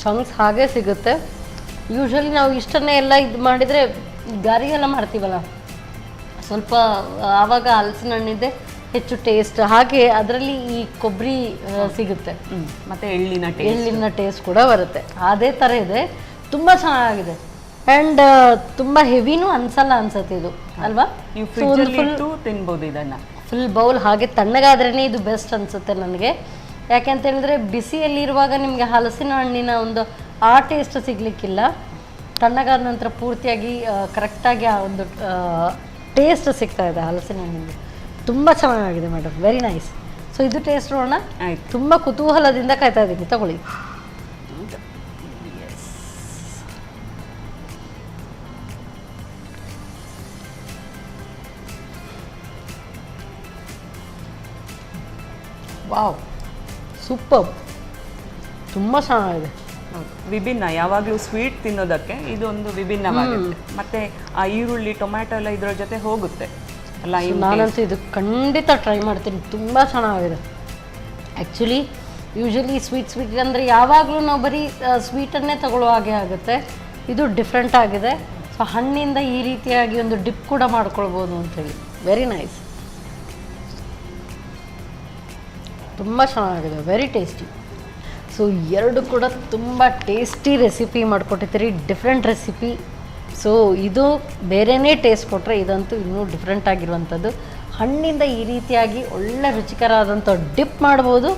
ಚಂಕ್ಸ್ ಹಾಗೆ ಸಿಗುತ್ತೆ. ಯೂಶ್ವಲಿ ನಾವು ಇಷ್ಟನ್ನೇ ಎಲ್ಲ ಇದು ಮಾಡಿದರೆ ಗಾರಿ ಎಲ್ಲ ಮಾಡ್ತೀವಲ್ಲ, ಸ್ವಲ್ಪ ಆವಾಗ ಹಲಸಿನ ಹಣ್ಣಿದೆ ಹೆಚ್ಚು ಟೇಸ್ಟ್. ಹಾಗೆ ಅದರಲ್ಲಿ ಈ ಕೊಬ್ಬರಿ ಸಿಗುತ್ತೆ, ಮತ್ತೆ ಎಳ್ಳಿನ ಟೇಸ್ಟ್ ಕೂಡ ಬರುತ್ತೆ. ಅದೇ ಥರ ಇದೆ, ತುಂಬ ಚೆನ್ನಾಗಿದೆ. ಆ್ಯಂಡ್ ತುಂಬ ಹೆವಿನೂ ಅನ್ಸತ್ತೆ ಇದು, ಅಲ್ವಾ? ತಿನ್ಬೋದು ಇದನ್ನು ಫುಲ್ ಬೌಲ್. ಹಾಗೆ ತಣ್ಣಗಾದ್ರೇ ಇದು ಬೆಸ್ಟ್ ಅನಿಸುತ್ತೆ ನನಗೆ. ಯಾಕೆ ಅಂತ ಹೇಳಿದ್ರೆ ಬಿಸಿಯಲ್ಲಿರುವಾಗ ನಿಮಗೆ ಹಲಸಿನ ಹಣ್ಣಿನ ಒಂದು ಆ ಟೇಸ್ಟ್ ಸಿಗಲಿಕ್ಕಿಲ್ಲ. ತಣ್ಣಗಾದ ನಂತರ ಪೂರ್ತಿಯಾಗಿ ಕರೆಕ್ಟಾಗಿ ಆ ಒಂದು ಟೇಸ್ಟ್ ಸಿಗ್ತಾ ಇದೆ ಹಲಸಿನ ಹಣ್ಣಿಂದ. ತುಂಬ ಚೆನ್ನಾಗಿದೆ ಮೇಡಮ್, ವೆರಿ ನೈಸ್. ಸೊ ಇದು ಟೇಸ್ಟ್ ನೋಡೋಣ. ಆಯ್ತು, ತುಂಬ ಕುತೂಹಲದಿಂದ ಕಾಯ್ತಾ ಇದ್ದೀನಿ, ತಗೊಳ್ಳಿ. ವಾವ್, ಸೂಪರ್, ತುಂಬ ಚೆನ್ನಾಗಿದೆ. ವಿಭಿನ್ನ. ಯಾವಾಗಲೂ ಸ್ವೀಟ್ ತಿನ್ನೋದಕ್ಕೆ ಇದೊಂದು ವಿಭಿನ್ನವಾಗುತ್ತೆ. ಮತ್ತೆ ಆ ಈರುಳ್ಳಿ ಟೊಮ್ಯಾಟೊ ಎಲ್ಲ ಇದ್ರ ಜೊತೆ ಹೋಗುತ್ತೆ ಅಲ್ಲ. ನಾನಂತೂ ಇದು ಖಂಡಿತ ಟ್ರೈ ಮಾಡ್ತೀನಿ, ತುಂಬ ಚೆನ್ನಾಗಿದೆ. ಆ್ಯಕ್ಚುಲಿ ಯೂಶಲಿ ಸ್ವೀಟ್ ಅಂದರೆ ಯಾವಾಗಲೂ ನಾವು ಬರೀ ಸ್ವೀಟನ್ನೇ ತಗೊಳ್ಳೋ ಹಾಗೆ ಆಗುತ್ತೆ. ಇದು ಡಿಫ್ರೆಂಟ್ ಆಗಿದೆ. ಸೊ ಹಣ್ಣಿಂದ ಈ ರೀತಿಯಾಗಿ ಒಂದು ಡಿಪ್ ಕೂಡ ಮಾಡ್ಕೊಳ್ಬೋದು ಅಂಥೇಳಿ. ವೆರಿ ನೈಸ್, ತುಂಬ ಚೆನ್ನಾಗಿದೆ, ವೆರಿ ಟೇಸ್ಟಿ. ಸೊ ಎರಡು ಕೂಡ ತುಂಬ ಟೇಸ್ಟಿ ರೆಸಿಪಿ ಮಾಡಿಕೊಟ್ಟಿದ್ದೀರಿ, ಡಿಫ್ರೆಂಟ್ ರೆಸಿಪಿ. ಸೊ ಇದು ಬೇರೆಯೇ ಟೇಸ್ಟ್ ಕೊಟ್ಟರೆ, ಇದಂತೂ ಇನ್ನೂ ಡಿಫ್ರೆಂಟ್ ಆಗಿರುವಂಥದ್ದು. ಹಣ್ಣಿಂದ ಈ ರೀತಿಯಾಗಿ ಒಳ್ಳೆ ರುಚಿಕರವಾದಂಥ ಡಿಪ್ ಮಾಡ್ಬೋದು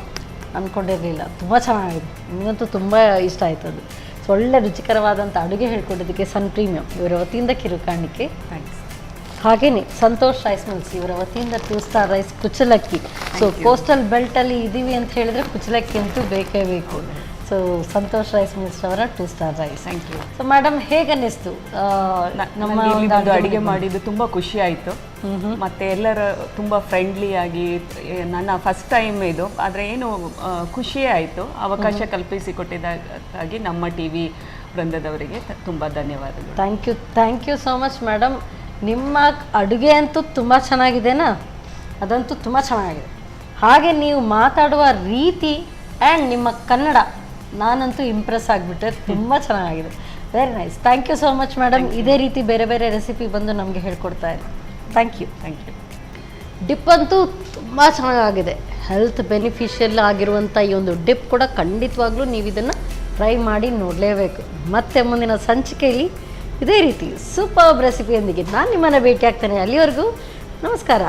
ಅಂದ್ಕೊಂಡಿರಲಿಲ್ಲ. ತುಂಬ ಚೆನ್ನಾಗಿದೆ, ನನಗಂತೂ ತುಂಬ ಇಷ್ಟ ಆಯ್ತು ಅದು. ಸೊ ಒಳ್ಳೆ ರುಚಿಕರವಾದಂಥ ಅಡುಗೆ ಹೇಳ್ಕೊಟ್ಟಿದ್ದಕ್ಕೆ ಸನ್ ಪ್ರೀಮಿಯಂ ಇವರ ವತಿಯಿಂದ ಕಿರುಕಾಣಿಕೆ. ಥ್ಯಾಂಕ್ಸ್. ಹಾಗೆಯೇ ಸಂತೋಷ್ ರೈಸ್ ಮಿಲ್ಸ್ ಇವರ ವತಿಯಿಂದ 2 ಸ್ಟಾರ್ ರೈಸ್ ಕುಚ್ಚಲಕ್ಕಿ. ಸೊ ಕೋಸ್ಟಲ್ ಬೆಲ್ಟಲ್ಲಿ ಇದ್ದೀವಿ ಅಂತ ಹೇಳಿದ್ರೆ ಕುಚ್ಚಲಕ್ಕಿ ಅಂತೂ ಬೇಕೇ ಬೇಕು. ಸೊ ಸಂತೋಷ್ ರೈಸ್ ಮಿಲ್ಸ್ ಅವರ 2 star rice. Thank you. So madam, ಹೇಗೆ ಅನ್ನಿಸ್ತು ನಮ್ಮ ಅಡುಗೆ ಮಾಡಿದ್ದು? ತುಂಬ ಖುಷಿ ಆಯಿತು. ಮತ್ತು ಎಲ್ಲರ ತುಂಬ ಫ್ರೆಂಡ್ಲಿಯಾಗಿ, ನನ್ನ ಫಸ್ಟ್ ಟೈಮ್ ಇದು, ಆದರೆ ಏನು ಖುಷಿಯೇ ಆಯಿತು. ಅವಕಾಶ ಕಲ್ಪಿಸಿಕೊಟ್ಟಿದ್ದಾಗಿ ನಮ್ಮ TV ವೃಂದದವರಿಗೆ ತುಂಬ ಧನ್ಯವಾದಗಳು. Thank you so much madam. ನಿಮ್ಮ ಅಡುಗೆ ಅಂತೂ ತುಂಬ ಚೆನ್ನಾಗಿದೆನಾ? ಅದಂತೂ ತುಂಬ ಚೆನ್ನಾಗಿದೆ. ಹಾಗೆ ನೀವು ಮಾತಾಡುವ ರೀತಿ ಆ್ಯಂಡ್ ನಿಮ್ಮ ಕನ್ನಡ, ನಾನಂತೂ ಇಂಪ್ರೆಸ್ ಆಗಿಬಿಟ್ಟೆ. ತುಂಬ ಚೆನ್ನಾಗಿದೆ, very nice. Thank you so much madam. ಇದೇ ರೀತಿ ಬೇರೆ ಬೇರೆ ರೆಸಿಪಿ ಬಂದು ನಮಗೆ ಹೇಳ್ಕೊಡ್ತಾ ಇದೆ. Thank you. ಡಿಪ್ ಅಂತೂ ತುಂಬ ಚೆನ್ನಾಗಿದೆ. ಹೆಲ್ತ್ ಬೆನಿಫಿಷಿಯಲ್ ಆಗಿರುವಂಥ ಈ ಒಂದು ಡಿಪ್ ಕೂಡ ಖಂಡಿತವಾಗ್ಲೂ ನೀವು ಇದನ್ನು ಟ್ರೈ ಮಾಡಿ ನೋಡಲೇಬೇಕು. ಮತ್ತೆ ಮುಂದಿನ ಸಂಚಿಕೆಯಲ್ಲಿ ಇದೇ ರೀತಿ ಸೂಪರ್ ರೆಸಿಪಿಯೊಂದಿಗೆ ನಾನು ನಿಮ್ಮನ್ನು ಭೇಟಿ ಆಗ್ತೇನೆ. ಅಲ್ಲಿವರೆಗೂ ನಮಸ್ಕಾರ.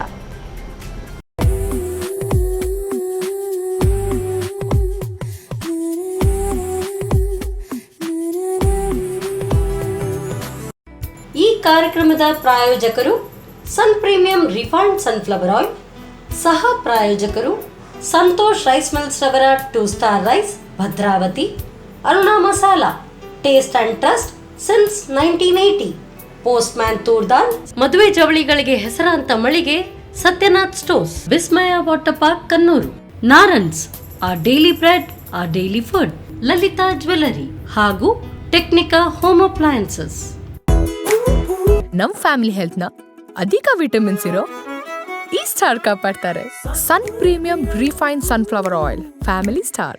ಈ ಕಾರ್ಯಕ್ರಮದ ಪ್ರಾಯೋಜಕರು Sun premium refined sunflower oil. ಸಹ ಪ್ರಾಯೋಜಕರು ಸಂತೋಷ್ ರೈಸ್ ಮಿಲ್ಸ್ ರವರ 2 star rice Bhadravati. Aruna masala, taste and trust since 1980. Postman toor dal. ಮದುವೆ ಜವಳಿಗಳಿಗೆ ಹೆಸರಾಂತ ಮಳಿಗೆ Satyanath stores. Vismaya water park Kannur. Narans, our daily bread, our daily food. Lalitha jewellery ಹಾಗೂ ಟೆಕ್ನಿಕಾ ಹೋಮ್ ಅಪ್ಲಯನ್ಸಸ್. ನಮ್ ಫ್ಯಾಮಿಲಿ ಹೆಲ್ತ್ ನ ಅಧಿಕ ವಿಟಮಿನ್ಸ್ ಇರೋ ಈ ಸ್ಟಾರ್ ಕಾಪಾಡ್ತಾರೆ. Sun premium refine sunflower oil, family star.